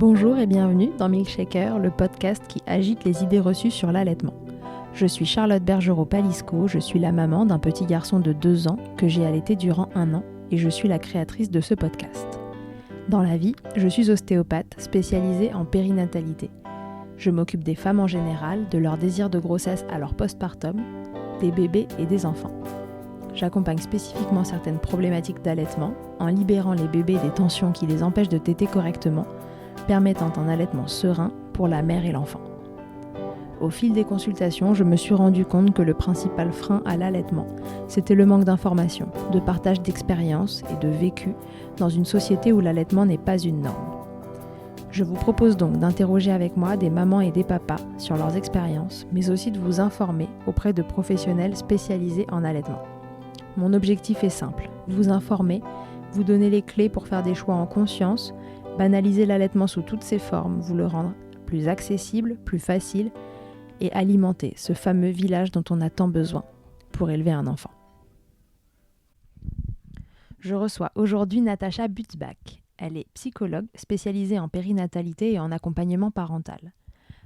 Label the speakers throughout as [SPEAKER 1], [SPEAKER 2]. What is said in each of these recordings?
[SPEAKER 1] Bonjour et bienvenue dans Milkshaker, le podcast qui agite les idées reçues sur l'allaitement. Je suis Charlotte Bergerot-Palisco, je suis la maman d'un petit garçon de 2 ans que j'ai allaité durant 1 an et je suis la créatrice de ce podcast. Dans la vie, je suis ostéopathe spécialisée en périnatalité. Je m'occupe des femmes en général, de leur désir de grossesse à leur postpartum, des bébés et des enfants. J'accompagne spécifiquement certaines problématiques d'allaitement en libérant les bébés des tensions qui les empêchent de téter correctement, permettant un allaitement serein pour la mère et l'enfant. Au fil des consultations, je me suis rendu compte que le principal frein à l'allaitement, c'était le manque d'informations, de partage d'expériences et de vécu dans une société où l'allaitement n'est pas une norme. Je vous propose donc d'interroger avec moi des mamans et des papas sur leurs expériences, mais aussi de vous informer auprès de professionnels spécialisés en allaitement. Mon objectif est simple, vous informer, vous donner les clés pour faire des choix en conscience, banaliser l'allaitement sous toutes ses formes, vous le rendre plus accessible, plus facile et alimenter ce fameux village dont on a tant besoin pour élever un enfant. Je reçois aujourd'hui Natacha Butzbach. Elle est psychologue spécialisée en périnatalité et en accompagnement parental.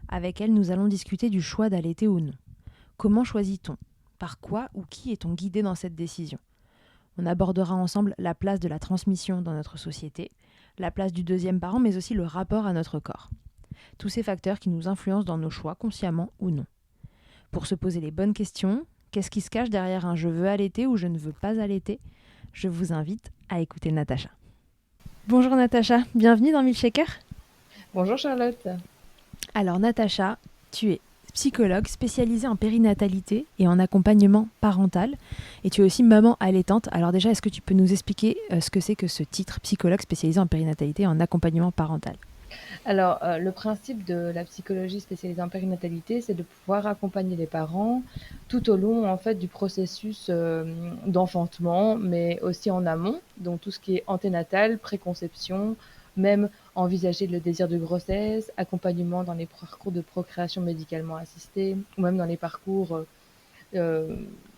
[SPEAKER 1] Avec elle, nous allons discuter du choix d'allaiter ou non. Comment choisit-on ? Par quoi ou qui est-on guidé dans cette décision ? On abordera ensemble la place de la transmission dans notre société, la place du deuxième parent, mais aussi le rapport à notre corps. Tous ces facteurs qui nous influencent dans nos choix, consciemment ou non. Pour se poser les bonnes questions, qu'est-ce qui se cache derrière un « je veux allaiter » ou « je ne veux pas allaiter », je vous invite à écouter Natacha. Bonjour Natacha, bienvenue dans Milkshaker.
[SPEAKER 2] Bonjour Charlotte.
[SPEAKER 1] Alors Natacha, tu es psychologue spécialisée en périnatalité et en accompagnement parental. Et tu es aussi maman allaitante. Alors déjà, est-ce que tu peux nous expliquer ce que c'est que ce titre, psychologue spécialisée en périnatalité et en accompagnement parental ?
[SPEAKER 2] Alors, le principe de la psychologie spécialisée en périnatalité, c'est de pouvoir accompagner les parents tout au long en fait du processus d'enfantement, mais aussi en amont, donc tout ce qui est anténatal, préconception, même envisager le désir de grossesse, accompagnement dans les parcours de procréation médicalement assistée, ou même dans les parcours, euh,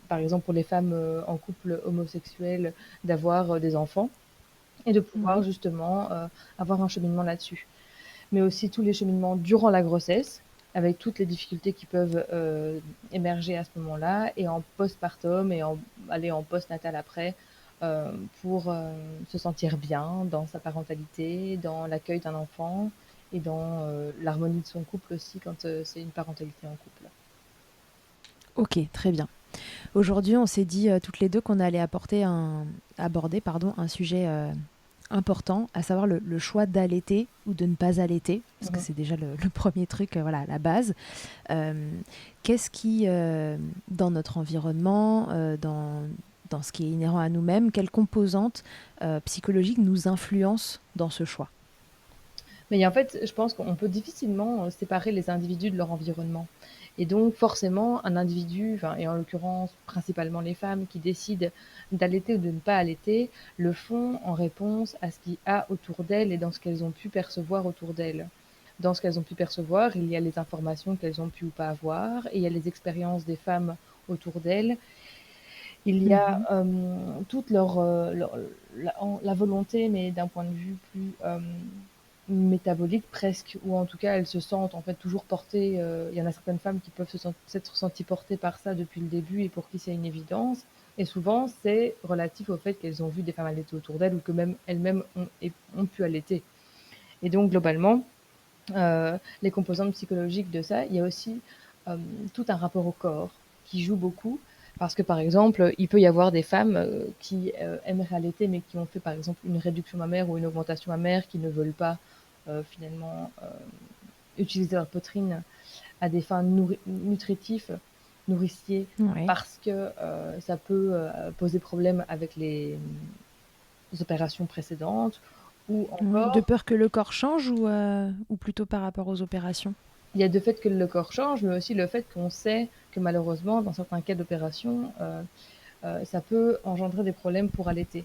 [SPEAKER 2] par exemple pour les femmes en couple homosexuel, d'avoir des enfants et de pouvoir justement avoir un cheminement là-dessus. Mais aussi tous les cheminements durant la grossesse, avec toutes les difficultés qui peuvent émerger à ce moment-là, et en postpartum et aller en postnatal après, pour se sentir bien dans sa parentalité, dans l'accueil d'un enfant et dans l'harmonie de son couple aussi quand c'est une parentalité en couple.
[SPEAKER 1] Ok, très bien. Aujourd'hui, on s'est dit toutes les deux qu'on allait aborder un sujet important, à savoir le choix d'allaiter ou de ne pas allaiter, parce que c'est déjà le premier truc, voilà, la base. Qu'est-ce qui, dans notre environnement, dans ce qui est inhérent à nous-mêmes, quelles composantes psychologiques nous influencent dans ce choix ?
[SPEAKER 2] Mais en fait, je pense qu'on peut difficilement séparer les individus de leur environnement. Et donc, forcément, un individu, et en l'occurrence principalement les femmes qui décident d'allaiter ou de ne pas allaiter, le font en réponse à ce qu'il y a autour d'elles et dans ce qu'elles ont pu percevoir autour d'elles. Dans ce qu'elles ont pu percevoir, il y a les informations qu'elles ont pu ou pas avoir, et il y a les expériences des femmes autour d'elles. Il y a toute la volonté, mais d'un point de vue plus métabolique presque, ou en tout cas elles se sentent en fait toujours portées. Il y en a certaines femmes qui peuvent s'être senties portées par ça depuis le début et pour qui c'est une évidence. Et souvent c'est relatif au fait qu'elles ont vu des femmes allaiter autour d'elles ou que même elles-mêmes ont pu allaiter. Et donc globalement, les composantes psychologiques de ça, il y a aussi tout un rapport au corps qui joue beaucoup. Parce que, par exemple, il peut y avoir des femmes qui aimeraient allaiter, mais qui ont fait, par exemple, une réduction mammaire ou une augmentation mammaire, qui ne veulent pas, finalement, utiliser leur poitrine à des fins nutritifs, nourriciers, parce que ça peut poser problème avec les opérations précédentes. Ou encore...
[SPEAKER 1] De peur que le corps change ou plutôt par rapport aux opérations ?
[SPEAKER 2] Il y a le fait que le corps change, mais aussi le fait qu'on sait que malheureusement, dans certains cas d'opération, ça peut engendrer des problèmes pour allaiter.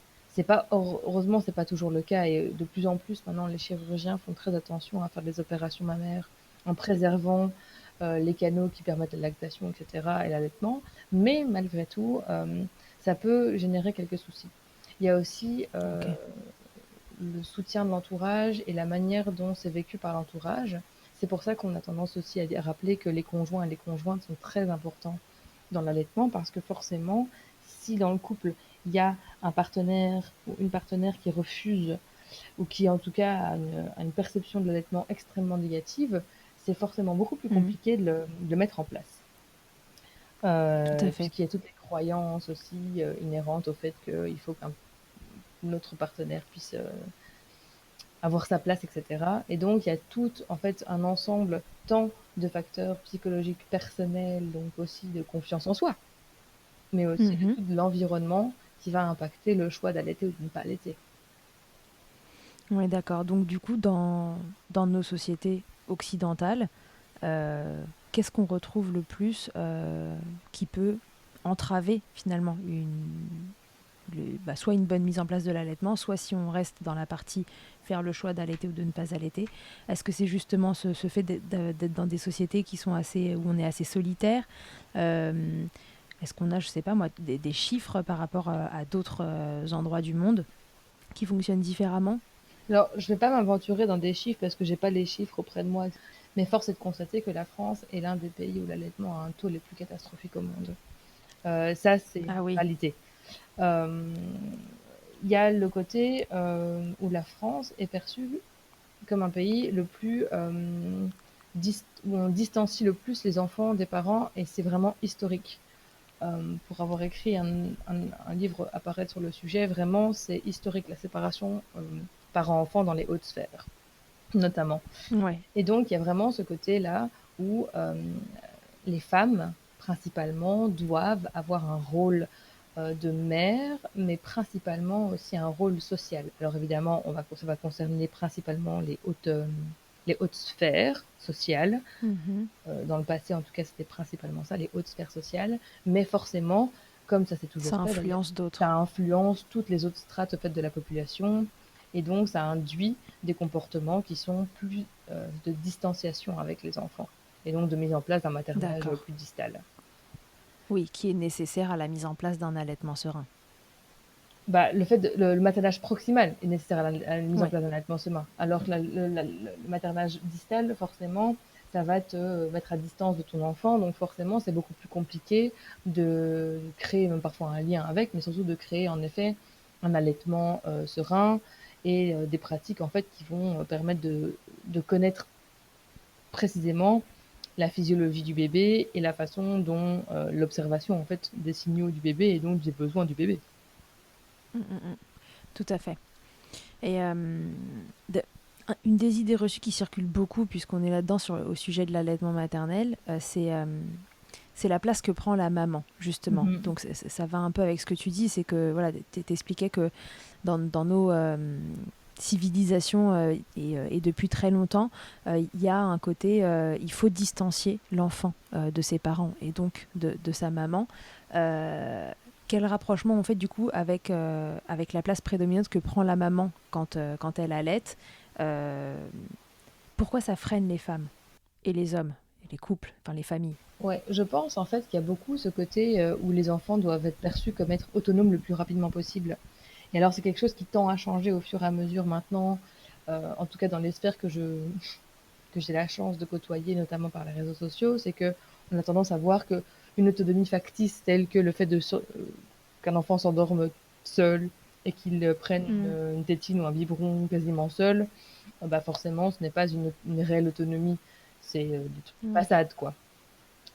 [SPEAKER 2] Heureusement, c'est pas toujours le cas, et de plus en plus maintenant, les chirurgiens font très attention à faire des opérations mammaires en préservant les canaux qui permettent la lactation, etc., et l'allaitement. Mais malgré tout, ça peut générer quelques soucis. Il y a aussi le soutien de l'entourage et la manière dont c'est vécu par l'entourage. C'est pour ça qu'on a tendance aussi à rappeler que les conjoints et les conjointes sont très importants dans l'allaitement, parce que forcément, si dans le couple, il y a un partenaire ou une partenaire qui refuse ou qui en tout cas a une perception de l'allaitement extrêmement négative, c'est forcément beaucoup plus
[SPEAKER 1] Mhm.
[SPEAKER 2] compliqué de le mettre en place.
[SPEAKER 1] Tout à fait.
[SPEAKER 2] Puisqu'il y a toutes les croyances aussi inhérentes au fait qu'il faut qu'un autre partenaire puisse avoir sa place, etc. Et donc il y a tout en fait un ensemble tant de facteurs psychologiques personnels, donc aussi de confiance en soi, mais aussi de
[SPEAKER 1] Mhm.
[SPEAKER 2] tout l'environnement qui va impacter le choix d'allaiter ou de ne pas allaiter.
[SPEAKER 1] Oui, d'accord. Donc du coup, dans nos sociétés occidentales, qu'est-ce qu'on retrouve le plus qui peut entraver finalement soit une bonne mise en place de l'allaitement, soit si on reste dans la partie faire le choix d'allaiter ou de ne pas allaiter. Est-ce que c'est justement ce fait d'être dans des sociétés qui sont où on est assez solitaire? Est-ce qu'on a, je sais pas moi, des chiffres par rapport à d'autres endroits du monde qui fonctionnent différemment?
[SPEAKER 2] Alors, je ne vais pas m'aventurer dans des chiffres parce que j'ai pas les chiffres auprès de moi, mais force est de constater que la France est l'un des pays où l'allaitement a un taux les plus catastrophiques au monde. Ça, c'est une
[SPEAKER 1] Ah oui.
[SPEAKER 2] réalité. Euh, Il y a le côté où la France est perçue comme un pays le plus où on distancie le plus les enfants des parents, et c'est vraiment historique. Pour avoir écrit un livre apparaître sur le sujet, vraiment c'est historique la séparation parents-enfants dans les hautes sphères notamment.
[SPEAKER 1] Ouais.
[SPEAKER 2] Et donc il y a vraiment ce côté-là où les femmes principalement doivent avoir un rôle de mère, mais principalement aussi un rôle social. Alors évidemment, ça va concerner principalement les hautes sphères sociales.
[SPEAKER 1] Mhm.
[SPEAKER 2] Dans le passé, en tout cas, c'était principalement ça, les hautes sphères sociales. Mais forcément, comme ça s'est toujours
[SPEAKER 1] Ça
[SPEAKER 2] fait d'ailleurs,
[SPEAKER 1] influence
[SPEAKER 2] ça
[SPEAKER 1] d'autres.
[SPEAKER 2] influence toutes les autres strates au fait, de la population. Et donc, ça induit des comportements qui sont plus de distanciation avec les enfants. Et donc, de mise en place d'un maternage
[SPEAKER 1] D'accord.
[SPEAKER 2] plus distal.
[SPEAKER 1] Oui, qui est nécessaire à la mise en place d'un allaitement serein.
[SPEAKER 2] Bah, le maternage proximal est nécessaire à la mise en
[SPEAKER 1] Ouais.
[SPEAKER 2] place d'un allaitement serein. Alors que le maternage distal, forcément, ça va te mettre à distance de ton enfant. Donc forcément, c'est beaucoup plus compliqué de créer même parfois un lien avec, mais surtout de créer en effet un allaitement serein et des pratiques en fait qui vont permettre de connaître précisément la physiologie du bébé et la façon dont l'observation en fait des signaux du bébé et donc des besoins du bébé.
[SPEAKER 1] Mm, mm, mm. Tout à fait. Et de- une des idées reçues qui circule beaucoup, puisqu'on est là-dedans au sujet de l'allaitement maternel, c'est la place que prend la maman, justement.
[SPEAKER 2] Mhm.
[SPEAKER 1] Donc ça va un peu avec ce que tu dis, c'est que voilà, t'expliquais que dans nos civilisations et depuis très longtemps, il y a un côté, il faut distancier l'enfant de ses parents et donc de sa maman. Euh, Quel rapprochement on fait du coup avec la place prédominante que prend la maman quand elle allaite? euh, Pourquoi ça freine les femmes et les hommes, et les couples, enfin les familles?
[SPEAKER 2] Ouais, je pense en fait qu'il y a beaucoup ce côté où les enfants doivent être perçus comme être autonomes le plus rapidement possible. Et alors c'est quelque chose qui tend à changer au fur et à mesure maintenant, en tout cas dans les sphères que j'ai la chance de côtoyer, notamment par les réseaux sociaux, c'est que on a tendance à voir que une autonomie factice telle que le fait qu'un enfant s'endorme seul et qu'il prenne
[SPEAKER 1] Mm.
[SPEAKER 2] une tétine ou un biberon quasiment seul, bah forcément ce n'est pas une réelle autonomie, c'est des trucs de
[SPEAKER 1] Ouais.
[SPEAKER 2] façade quoi.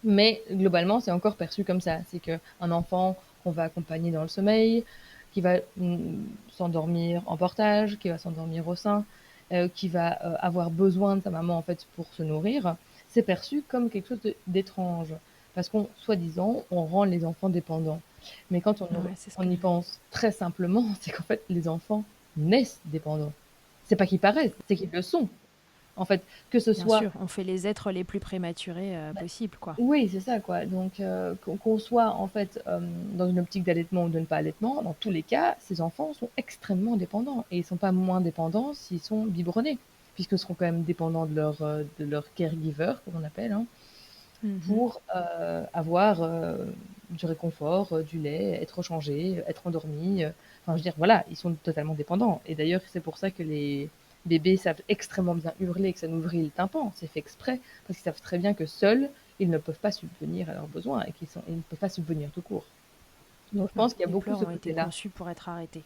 [SPEAKER 2] Mais globalement, c'est encore perçu comme ça. C'est qu'un enfant qu'on va accompagner dans le sommeil, qui va s'endormir en portage, qui va s'endormir au sein, qui va avoir besoin de sa maman en fait pour se nourrir, c'est perçu comme quelque chose d'étrange. Parce qu'on, soi-disant, on rend les enfants dépendants. Mais quand
[SPEAKER 1] Ouais, c'est ce
[SPEAKER 2] on
[SPEAKER 1] que.
[SPEAKER 2] y pense très simplement, c'est qu'en fait, les enfants naissent dépendants. C'est pas qu'ils paraissent, c'est qu'ils le sont. En fait, que ce
[SPEAKER 1] Bien
[SPEAKER 2] soit
[SPEAKER 1] sûr, on fait les êtres les plus prématurés possibles, quoi.
[SPEAKER 2] oui, c'est ça, quoi. Donc, qu'on soit en fait dans une optique d'allaitement ou de ne pas allaitement, dans tous les cas, ces enfants sont extrêmement dépendants. Et ils ne sont pas moins dépendants s'ils sont biberonnés, puisqu'ils seront quand même dépendants de leur caregiver, comme on appelle, hein,
[SPEAKER 1] Mhm.
[SPEAKER 2] pour avoir du réconfort, du lait, être changés, être endormis, enfin, je veux dire, voilà, ils sont totalement dépendants et d'ailleurs, c'est pour ça que les bébés savent extrêmement bien hurler et que ça nous vrille le tympan. C'est fait exprès, parce qu'ils savent très bien que seuls, ils ne peuvent pas subvenir à leurs besoins et ils ne peuvent pas subvenir tout court. Donc je
[SPEAKER 1] Ouais,
[SPEAKER 2] pense qu'il y a
[SPEAKER 1] les
[SPEAKER 2] beaucoup
[SPEAKER 1] pleurs
[SPEAKER 2] ce
[SPEAKER 1] ont été
[SPEAKER 2] côté-là.
[SPEAKER 1] conçus pour être arrêtés.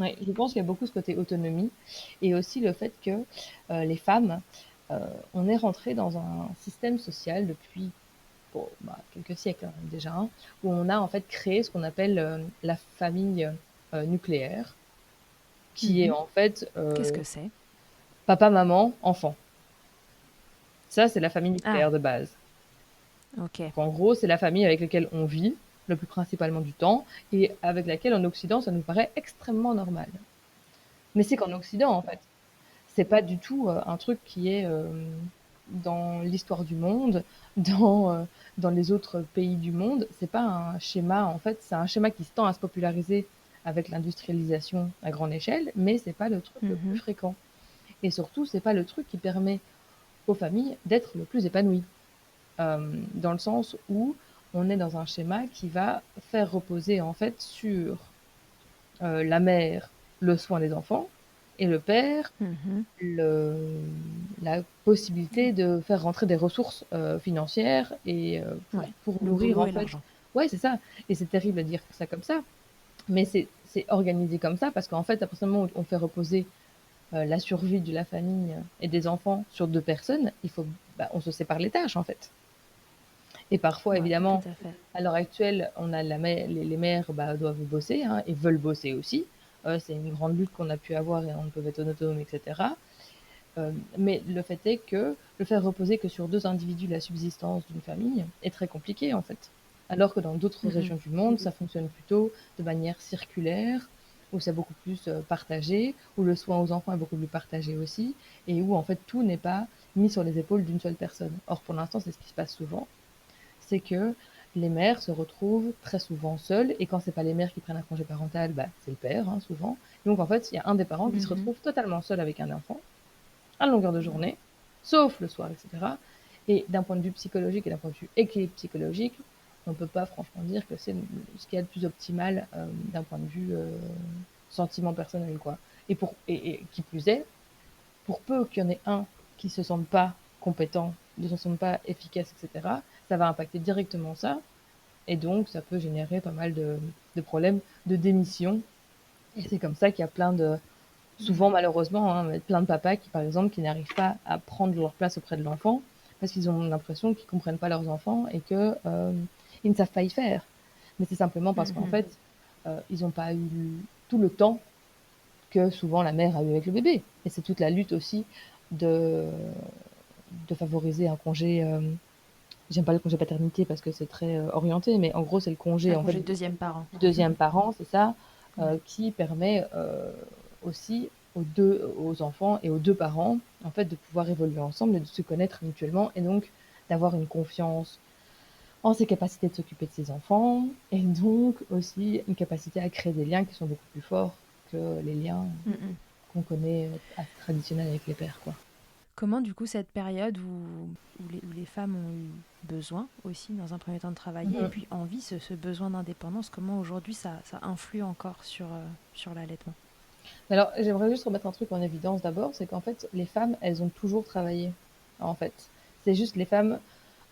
[SPEAKER 2] Ouais, je pense qu'il y a beaucoup ce côté autonomie et aussi le fait que, les femmes, heu, on est rentré dans un système social depuis, bon, bah, quelques siècles, hein, déjà, hein, où on a en fait créé ce qu'on appelle, la famille, nucléaire, qui est
[SPEAKER 1] Mhm.
[SPEAKER 2] en fait,
[SPEAKER 1] Qu'est-ce que c'est?
[SPEAKER 2] papa, maman, enfant. Ça, c'est la famille
[SPEAKER 1] Ah,
[SPEAKER 2] nucléaire de base.
[SPEAKER 1] ok.
[SPEAKER 2] Donc en gros, c'est la famille avec laquelle on vit, le plus principalement du temps et avec laquelle en Occident, ça nous paraît extrêmement normal. Mais c'est qu'en Occident, en fait, c'est pas du tout, un truc qui est, dans l'histoire du monde, dans, dans les autres pays du monde. C'est pas un schéma en fait, c'est un schéma qui se tend à se populariser avec l'industrialisation à grande échelle, mais c'est pas le truc le plus
[SPEAKER 1] Mhm.
[SPEAKER 2] fréquent et surtout, c'est pas le truc qui permet aux familles d'être le plus épanouies. Dans le sens où on est dans un schéma qui va faire reposer en fait sur, la mère, le soin des enfants et le père,
[SPEAKER 1] Mhm.
[SPEAKER 2] le la possibilité de faire rentrer des ressources, financières et
[SPEAKER 1] Ouais,
[SPEAKER 2] pour
[SPEAKER 1] le
[SPEAKER 2] nourrir
[SPEAKER 1] boulot
[SPEAKER 2] en
[SPEAKER 1] et
[SPEAKER 2] fait
[SPEAKER 1] l'argent.
[SPEAKER 2] ouais, c'est ça et c'est terrible à dire ça comme ça, mais c'est organisé comme ça parce qu'en fait, à partir du moment où on fait reposer, la survie de la famille, et des enfants sur 2 personnes, il faut bah, on se sépare les tâches, en fait et parfois
[SPEAKER 1] Ouais, tout
[SPEAKER 2] évidemment,
[SPEAKER 1] à fait.
[SPEAKER 2] à l'heure actuelle, on a la mè les mères, bah, doivent bosser, hein, et veulent bosser aussi. C'est une grande lutte qu'on a pu avoir et on peut être autonome et cetera. Mais le fait est que le faire reposer que sur 2 individus la subsistance d'une famille est très compliqué, en fait. Alors que dans d'autres
[SPEAKER 1] Mhm.
[SPEAKER 2] régions du monde, ça fonctionne plutôt de manière circulaire, où c'est beaucoup plus, partagé, où le soin aux enfants est beaucoup plus partagé aussi et où en fait tout n'est pas mis sur les épaules d'une seule personne. Or pour l'instant, c'est ce qui se passe souvent, c'est que les mères se retrouvent très souvent seules et quand c'est pas les mères qui prennent un congé parental, bah, c'est le père, hein, souvent. Donc en fait, il y a un des parents qui se
[SPEAKER 1] Mhm.
[SPEAKER 2] retrouve totalement seul avec un enfant à longueur de journée, sauf le soir, etc. Et d'un point de vue psychologique et d'un point de vue équilibre psychologique, on ne peut pas franchement dire que c'est ce qu'il y a de plus optimal d'un point de vue sentiment personnel, quoi. Et qui plus est, pour peu qu'il y en ait un qui se sente pas compétent, ne se sente pas efficace, etc., ça va impacter directement ça. Et donc, ça peut générer pas mal de problèmes de démission. Et c'est comme ça qu'il y a plein de, souvent malheureusement, hein, plein de papas qui, par exemple, qui n'arrivent pas à prendre leur place auprès de l'enfant parce qu'ils ont l'impression qu'ils comprennent pas leurs enfants et que ils ne savent pas y faire. Mais c'est simplement parce qu'en
[SPEAKER 1] Mhm.
[SPEAKER 2] fait, ils n'ont pas eu tout le temps que souvent la mère a eu avec le bébé. Et c'est toute la lutte aussi de, de favoriser un congé. J'aime pas le congé paternité parce que c'est très orienté, mais en gros c'est le congé
[SPEAKER 1] Un
[SPEAKER 2] en fait
[SPEAKER 1] congé de deuxième parent.
[SPEAKER 2] du deuxième parent, c'est ça,
[SPEAKER 1] Ouais.
[SPEAKER 2] qui permet aussi aux enfants et aux deux parents, en fait, de pouvoir évoluer ensemble et de se connaître mutuellement et donc d'avoir une confiance en ses capacités de s'occuper de ses enfants et donc aussi une capacité à créer des liens qui sont beaucoup plus forts que les liens
[SPEAKER 1] Mhm.
[SPEAKER 2] qu'on connaît assez traditionnels avec les pères, quoi.
[SPEAKER 1] Comment du coup cette période où les femmes ont eu besoin aussi dans un premier temps de travailler et
[SPEAKER 2] Mhm.
[SPEAKER 1] puis envie, ce besoin d'indépendance, comment aujourd'hui ça influe encore sur l'allaitement?
[SPEAKER 2] Alors, j'aimerais juste remettre un truc en évidence d'abord, c'est qu'en fait, les femmes, elles ont toujours travaillé, en fait. C'est juste les femmes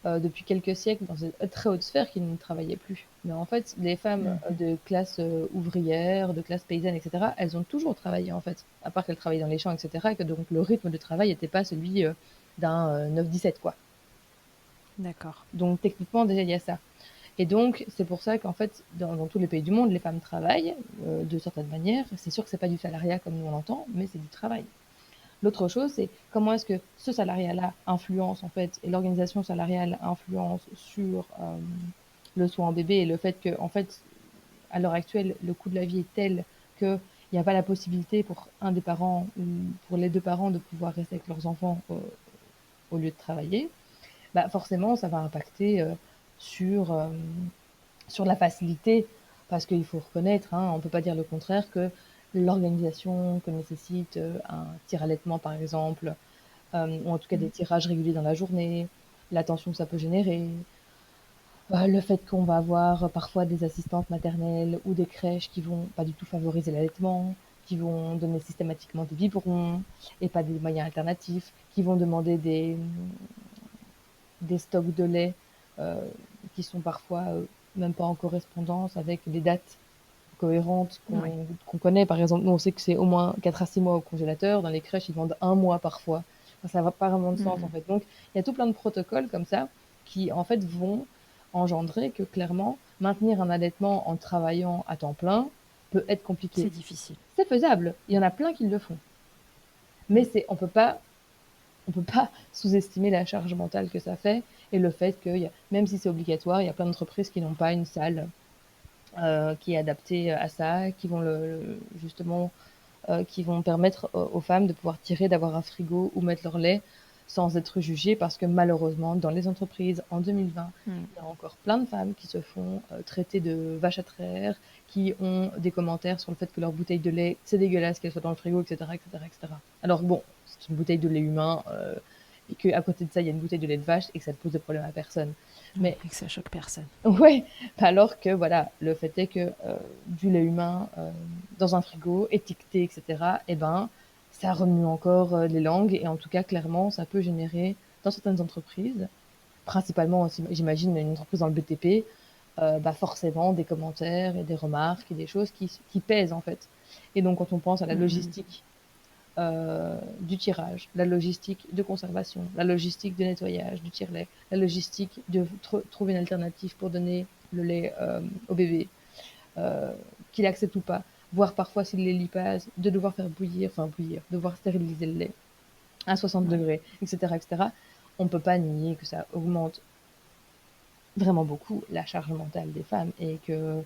[SPEAKER 2] depuis quelques siècles dans une très haute sphère qui ne travaillaient plus. Mais en fait, les femmes
[SPEAKER 1] Mhm.
[SPEAKER 2] de classe ouvrière, de classe paysanne, etc., elles ont toujours travaillé en fait, à part qu'elles travaillaient dans les champs, etc., et que donc le rythme de travail n'était pas celui d'un 9-17, quoi.
[SPEAKER 1] D'accord.
[SPEAKER 2] Donc techniquement, déjà, il y a ça. Et donc, c'est pour ça qu'en fait, dans tous les pays du monde, les femmes travaillent de certaines manières. C'est sûr que c'est pas du salariat comme nous on l'entend, mais c'est du travail. L'autre chose, c'est comment est-ce que ce salariat-là influence en fait, et l'organisation salariale influence sur le soin en bébé et le fait que, en fait, à l'heure actuelle, le coût de la vie est tel qu'il n'y a pas la possibilité pour un des parents ou pour les deux parents de pouvoir rester avec leurs enfants au lieu de travailler, bah forcément, ça va impacter sur, sur la facilité, parce qu'il faut reconnaître, hein, on ne peut pas dire le contraire, que l'organisation que nécessite un tir-allaitement, par exemple, ou en tout cas des
[SPEAKER 1] Mhm.
[SPEAKER 2] tirages réguliers dans la journée, l'attention que ça peut générer, Le fait qu'on va avoir parfois des assistantes maternelles ou des crèches qui vont pas du tout favoriser l'allaitement, qui vont donner systématiquement des biberons et pas des moyens alternatifs, qui vont demander des stocks de lait euh, qui sont parfois même pas en correspondance avec les dates cohérentes
[SPEAKER 1] Oui.
[SPEAKER 2] qu'on connaît. Par exemple, nous, on sait que c'est au moins 4 à 6 mois au congélateur. Dans les crèches, ils vendent un mois parfois. Enfin, ça n'a pas vraiment de sens, en
[SPEAKER 1] Mm.
[SPEAKER 2] fait. Donc, il y a tout plein de protocoles comme ça qui, en fait, vont engendrer que, clairement, maintenir un allaitement en travaillant à temps plein peut être compliqué.
[SPEAKER 1] C'est difficile.
[SPEAKER 2] C'est faisable. Il y en a plein qui le font. Mais
[SPEAKER 1] Mm.
[SPEAKER 2] on peut pas sous-estimer la charge mentale que ça fait et le fait que, même si c'est obligatoire, il y a plein d'entreprises qui n'ont pas une salle qui est adaptée à ça, qui vont justement qui vont permettre aux femmes de pouvoir tirer, d'avoir un frigo ou mettre leur lait sans être jugées parce que malheureusement, dans les entreprises, en 2020,
[SPEAKER 1] Mm.
[SPEAKER 2] il y a encore plein de femmes qui se font traiter de vaches à traire, qui ont des commentaires sur le fait que leur bouteille de lait, c'est dégueulasse qu'elle soit dans le frigo, etc., etc., etc. Alors bon, c'est une bouteille de lait humain et qu'à côté de ça, il y a une bouteille de lait de vache et que ça ne pose de problème à personne.
[SPEAKER 1] Oui,
[SPEAKER 2] Mais
[SPEAKER 1] et que ça choque personne.
[SPEAKER 2] ouais, alors que voilà, le fait est que du lait humain dans un frigo, étiqueté, etc., eh ben, ça remue encore les langues et en tout cas, clairement, ça peut générer dans certaines entreprises, principalement aussi, j'imagine une entreprise dans le BTP, bah forcément des commentaires et des remarques et des choses qui pèsent en fait. Et donc, quand on pense à la
[SPEAKER 1] Mm.
[SPEAKER 2] logistique du tirage, la logistique de conservation, la logistique de nettoyage du tire-lait, la logistique de trouver une alternative pour donner le lait au bébé, euh, qu'il accepte ou pas, voire parfois s'il les lipase, de devoir faire bouillir, enfin bouillir, devoir stériliser le lait à 60
[SPEAKER 1] Ouais.
[SPEAKER 2] degrés, etc., etc., on ne peut pas nier que ça augmente vraiment beaucoup la charge mentale des femmes et que,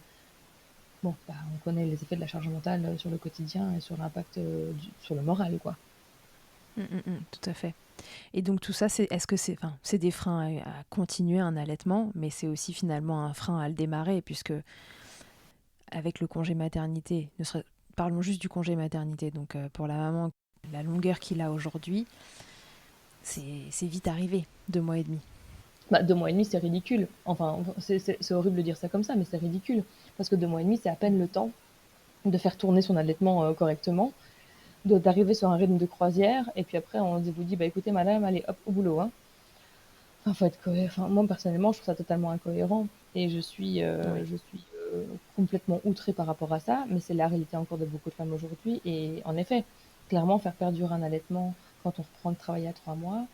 [SPEAKER 2] bon, bah, on connaît les effets de la charge mentale sur le quotidien et sur l'impact sur le moral, quoi.
[SPEAKER 1] Tout à fait. Et donc tout ça, est-ce que c'est des freins à continuer un allaitement, mais c'est aussi finalement un frein à le démarrer, puisque avec le congé maternité, parlons juste du congé maternité, donc pour la maman, la longueur qu'il a aujourd'hui, c'est vite arrivé, 2 mois et demi.
[SPEAKER 2] Bah, 2 mois et demi, c'est ridicule. Enfin, c'est horrible de dire ça comme ça, mais c'est ridicule. Parce que 2 mois et demi, c'est à peine le temps de faire tourner son allaitement correctement, d'arriver sur un rythme de croisière, et puis après, vous dit, bah écoutez, madame, allez, hop, au boulot. Hein. Enfin, faut être cohérent. Enfin, moi, personnellement, je trouve ça totalement incohérent. Et
[SPEAKER 1] Oui.
[SPEAKER 2] je suis complètement outrée par rapport à ça, mais c'est la réalité encore de beaucoup de femmes aujourd'hui. Et en effet, clairement, faire perdurer un allaitement quand on reprend le travail à 3 mois,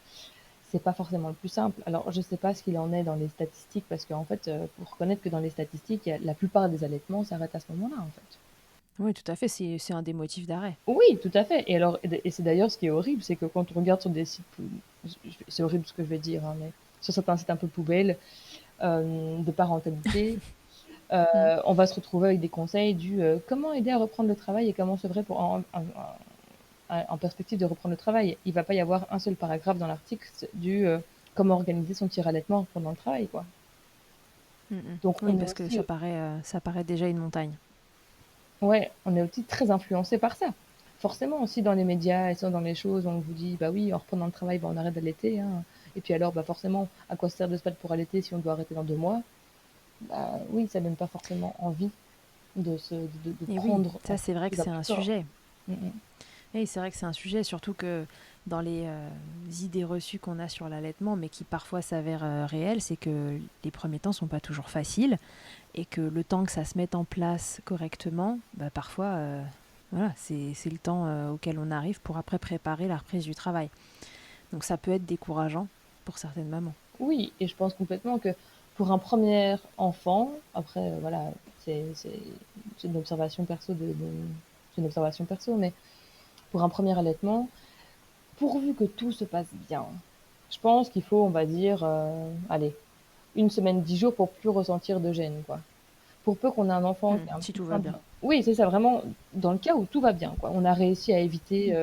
[SPEAKER 2] c'est pas forcément le plus simple. Alors, je sais pas ce qu'il en est dans les statistiques, parce qu'en fait, faut reconnaître que dans les statistiques, la plupart des allaitements s'arrêtent à ce moment-là, en fait.
[SPEAKER 1] Oui, tout à fait, c'est un des motifs d'arrêt.
[SPEAKER 2] Oui, tout à fait. Et alors, et c'est d'ailleurs ce qui est horrible, c'est que quand on regarde sur des sites, c'est horrible ce que je vais dire, hein, mais sur certains sites un peu poubelles de parentalité,
[SPEAKER 1] Mm.
[SPEAKER 2] on va se retrouver avec des conseils du comment aider à reprendre le travail et comment c'est vrai pour en perspective de reprendre le travail. Il va pas y avoir un seul paragraphe dans l'article du comment organiser son tir allaitement pendant le travail, quoi. Donc
[SPEAKER 1] Oui,
[SPEAKER 2] on est
[SPEAKER 1] parce que
[SPEAKER 2] aussi,
[SPEAKER 1] ça paraît déjà une montagne.
[SPEAKER 2] ouais, on est aussi très influencé par ça. Forcément aussi dans les médias et dans les choses, on vous dit bah oui, en reprenant le travail, bah, on arrête d'allaiter. Hein. Et puis alors, bah forcément, à quoi ça sert de se battre pour allaiter si on doit arrêter dans 2 mois? Bah oui, ça donne pas forcément envie de
[SPEAKER 1] Et oui,
[SPEAKER 2] prendre en
[SPEAKER 1] ça c'est vrai que
[SPEAKER 2] prise à
[SPEAKER 1] c'est
[SPEAKER 2] bras
[SPEAKER 1] un
[SPEAKER 2] le corps.
[SPEAKER 1] sujet.
[SPEAKER 2] Mm, mm.
[SPEAKER 1] Et c'est vrai que c'est un sujet, surtout que dans les idées reçues qu'on a sur l'allaitement, mais qui parfois s'avèrent réelles, c'est que les premiers temps sont pas toujours faciles et que le temps que ça se mette en place correctement, bah, parfois, voilà, c'est le temps auquel on arrive pour après préparer la reprise du travail. Donc ça peut être décourageant pour certaines mamans.
[SPEAKER 2] Oui, et je pense complètement que pour un premier enfant, après, voilà, c'est une observation perso c'est une observation perso, mais pour un premier allaitement, pourvu que tout se passe bien, je pense qu'il faut, on va dire, allez, 1 semaine, 10 jours pour plus ressentir de gêne, quoi. Pour peu qu'on ait un enfant qui est un
[SPEAKER 1] Si
[SPEAKER 2] petit
[SPEAKER 1] tout va
[SPEAKER 2] train
[SPEAKER 1] bien.
[SPEAKER 2] Oui, c'est ça, vraiment, dans le cas où tout va bien, quoi. On a réussi à éviter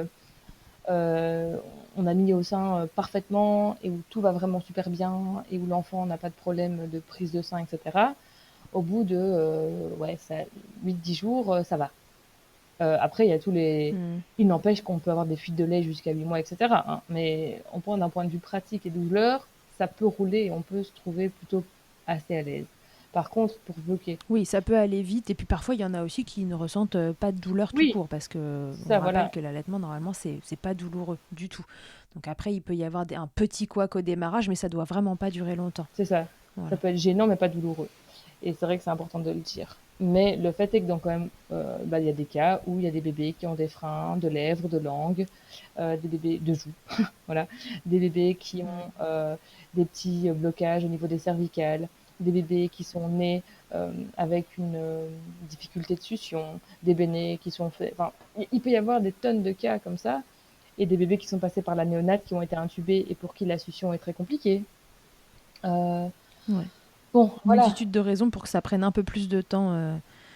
[SPEAKER 2] euh, on a mis au sein parfaitement et où tout va vraiment super bien et où l'enfant n'a pas de problème de prise de sein, etc. Au bout de ouais, 8-10 jours, ça va. Après, il y a tous les.
[SPEAKER 1] Mm.
[SPEAKER 2] Il n'empêche qu'on peut avoir des fuites de lait jusqu'à 8 mois, etc. Hein. Mais d'un point de vue pratique et douleur, ça peut rouler et on peut se trouver plutôt assez à l'aise. Par contre, pour bloquer,
[SPEAKER 1] Oui, ça peut aller vite. Et puis parfois, il y en a aussi qui ne ressentent pas de douleur tout
[SPEAKER 2] oui,
[SPEAKER 1] court parce que on
[SPEAKER 2] ça,
[SPEAKER 1] rappelle
[SPEAKER 2] voilà,
[SPEAKER 1] que l'allaitement, normalement, c'est pas douloureux du tout. Donc après, il peut y avoir un petit couac au démarrage, mais ça doit vraiment pas durer longtemps.
[SPEAKER 2] c'est ça. Ça
[SPEAKER 1] Voilà.
[SPEAKER 2] peut être gênant, mais pas douloureux. Et c'est vrai que c'est important de le dire. Mais le fait est que quand même, bah, il y a des cas où il y a des bébés qui ont des freins de lèvres, de langue, des bébés de joues, voilà, des bébés qui
[SPEAKER 1] Mm.
[SPEAKER 2] ont des petits blocages au niveau des cervicales, des bébés qui sont nés avec une difficulté de succion, des bébés qui sont faits, enfin, il peut y avoir des tonnes de cas comme ça, et des bébés qui sont passés par la néonate, qui ont été intubés et pour qui la succion est très compliquée. Euh,
[SPEAKER 1] Ouais.
[SPEAKER 2] bon,
[SPEAKER 1] Une
[SPEAKER 2] voilà.
[SPEAKER 1] multitude de raisons pour que ça prenne un peu plus de temps à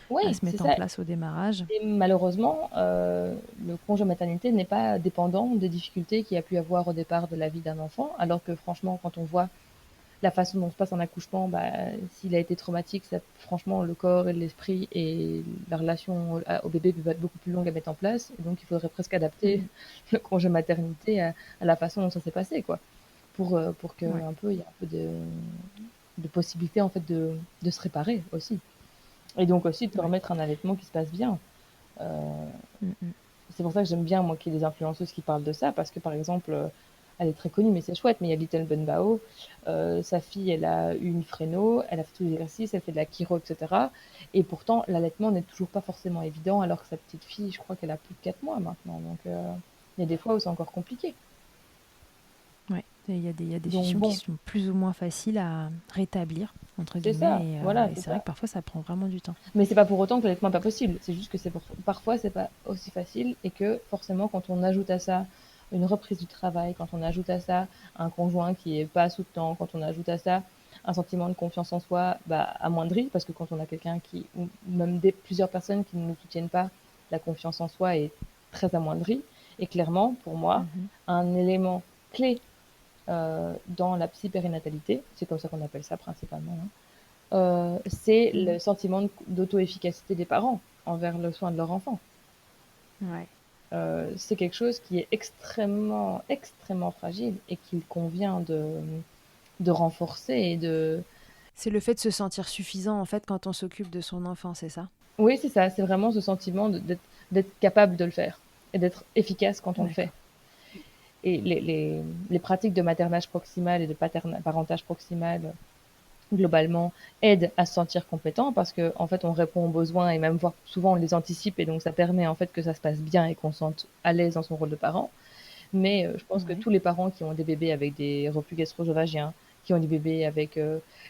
[SPEAKER 2] Oui,
[SPEAKER 1] se
[SPEAKER 2] c'est
[SPEAKER 1] mettre en
[SPEAKER 2] ça.
[SPEAKER 1] place au démarrage.
[SPEAKER 2] Et malheureusement, le congé maternité n'est pas dépendant des difficultés qu'il y a pu avoir au départ de la vie d'un enfant, alors que franchement, quand on voit la façon dont se passe un accouchement, bah, s'il a été traumatique, ça, franchement, le corps et l'esprit et la relation au bébé peut être beaucoup plus longue à mettre en place. Et donc, il faudrait presque adapter
[SPEAKER 1] Mhm.
[SPEAKER 2] le congé maternité à la façon dont ça s'est passé, quoi, pour que
[SPEAKER 1] Ouais.
[SPEAKER 2] un peu, il y ait un peu de possibilité en fait de se réparer aussi. Et donc aussi de
[SPEAKER 1] Ouais.
[SPEAKER 2] permettre un allaitement qui se passe bien. Euh,
[SPEAKER 1] Mhm.
[SPEAKER 2] c'est pour ça que j'aime bien, moi, qu'il y ait des influenceuses qui parlent de ça, parce que, par exemple, elle est très connue, mais c'est chouette, mais il y a Little Bunbao, sa fille, elle a eu une fréno, elle a fait tous les exercices, elle fait de la chiro, etc. Et pourtant, l'allaitement n'est toujours pas forcément évident, alors que sa petite fille, je crois qu'elle a plus de 4 mois maintenant. Donc, il y a des fois où c'est encore compliqué.
[SPEAKER 1] Ouais. Et il y a des
[SPEAKER 2] Donc,
[SPEAKER 1] suctions qui
[SPEAKER 2] bon,
[SPEAKER 1] sont plus ou moins faciles à rétablir, entre
[SPEAKER 2] c'est ça,
[SPEAKER 1] guillemets,
[SPEAKER 2] voilà,
[SPEAKER 1] et
[SPEAKER 2] c'est
[SPEAKER 1] c'est vrai
[SPEAKER 2] ça.
[SPEAKER 1] que parfois ça prend vraiment du temps.
[SPEAKER 2] Mais c'est pas pour autant que l'allaitement n'est pas possible. C'est juste que parfois, c'est pas aussi facile et que forcément, quand on ajoute à ça une reprise du travail, quand on ajoute à ça un conjoint qui est pas soutenant, quand on ajoute à ça un sentiment de confiance en soi, bah, amoindri, parce que quand on a quelqu'un ou même plusieurs personnes qui ne nous soutiennent pas, la confiance en soi est très amoindrie. Et clairement, pour moi,
[SPEAKER 1] Mhm.
[SPEAKER 2] un élément clé dans la psy-périnatalité, c'est comme ça qu'on appelle ça principalement, hein, c'est
[SPEAKER 1] Mhm.
[SPEAKER 2] le sentiment d'auto-efficacité des parents envers le soin de leur enfant.
[SPEAKER 1] Ouais.
[SPEAKER 2] C'est quelque chose qui est extrêmement, extrêmement fragile et qu'il convient de renforcer et de...
[SPEAKER 1] C'est le fait de se sentir suffisant en fait quand on s'occupe de son enfant, c'est ça?
[SPEAKER 2] Oui, c'est ça, c'est vraiment ce sentiment d'être capable de le faire et d'être efficace quand on le fait.
[SPEAKER 1] D'accord.
[SPEAKER 2] Et les pratiques de maternage proximal et de parentage proximal globalement aide à se sentir compétent parce que en fait on répond aux besoins et même voire souvent on les anticipe et donc ça permet en fait que ça se passe bien et qu'on se sente à l'aise dans son rôle de parent. Mais je pense que
[SPEAKER 1] Ouais.
[SPEAKER 2] tous les parents qui ont des bébés avec des reflux gastro-œsophagiens, qui ont des bébés avec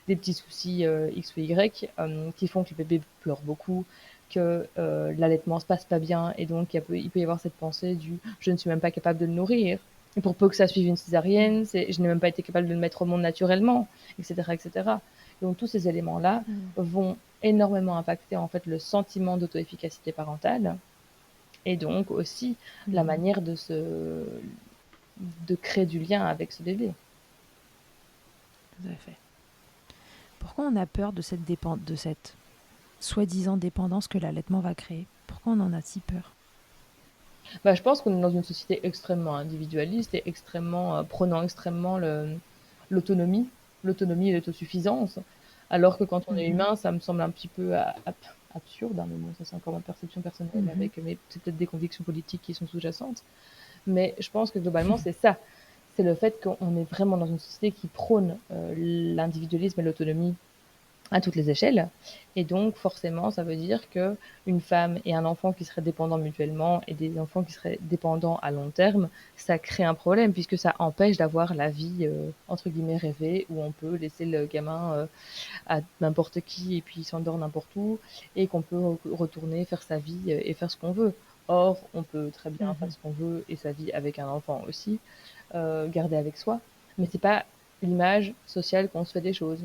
[SPEAKER 2] des petits soucis X ou Y, qui font que le bébé pleure beaucoup, que l'allaitement se passe pas bien et donc il peut y avoir cette pensée du je ne suis même pas capable de le nourrir. Et pour peu que ça suive une
[SPEAKER 1] Mhm.
[SPEAKER 2] césarienne, je n'ai même pas été capable de le mettre au monde naturellement, etc., etc. Donc tous ces éléments-là
[SPEAKER 1] Mhm.
[SPEAKER 2] vont énormément impacter en fait le sentiment d'auto-efficacité parentale et donc aussi la
[SPEAKER 1] Mhm.
[SPEAKER 2] manière de créer du lien avec ce bébé.
[SPEAKER 1] Tout à fait. Pourquoi on a peur de de cette soi-disant dépendance que l'allaitement va créer? Pourquoi on en a si peur?
[SPEAKER 2] Bah, je pense qu'on est dans une société extrêmement individualiste et extrêmement prônant extrêmement l'autonomie, l'autonomie et l'autosuffisance. Alors que quand on est
[SPEAKER 1] Mhm.
[SPEAKER 2] humain, ça me semble un petit peu absurde, hein, mais bon, ça c'est encore ma perception personnelle
[SPEAKER 1] Mhm.
[SPEAKER 2] avec c'est peut-être des convictions politiques qui sont sous-jacentes. Mais je pense que globalement, c'est ça. C'est le fait qu'on est vraiment dans une société qui prône l'individualisme et l'autonomie à toutes les échelles. Et donc, forcément, ça veut dire que une femme et un enfant qui seraient dépendants mutuellement et des enfants qui seraient dépendants à long terme, ça crée un problème puisque ça empêche d'avoir la vie, entre guillemets, rêvée où on peut laisser le gamin à n'importe qui et puis il s'endort n'importe où et qu'on peut retourner faire sa vie et faire ce qu'on veut. Or, on peut très bien faire
[SPEAKER 1] Mhm.
[SPEAKER 2] ce qu'on veut et sa vie avec un enfant aussi, garder avec soi, mais c'est pas l'image sociale qu'on se fait des choses.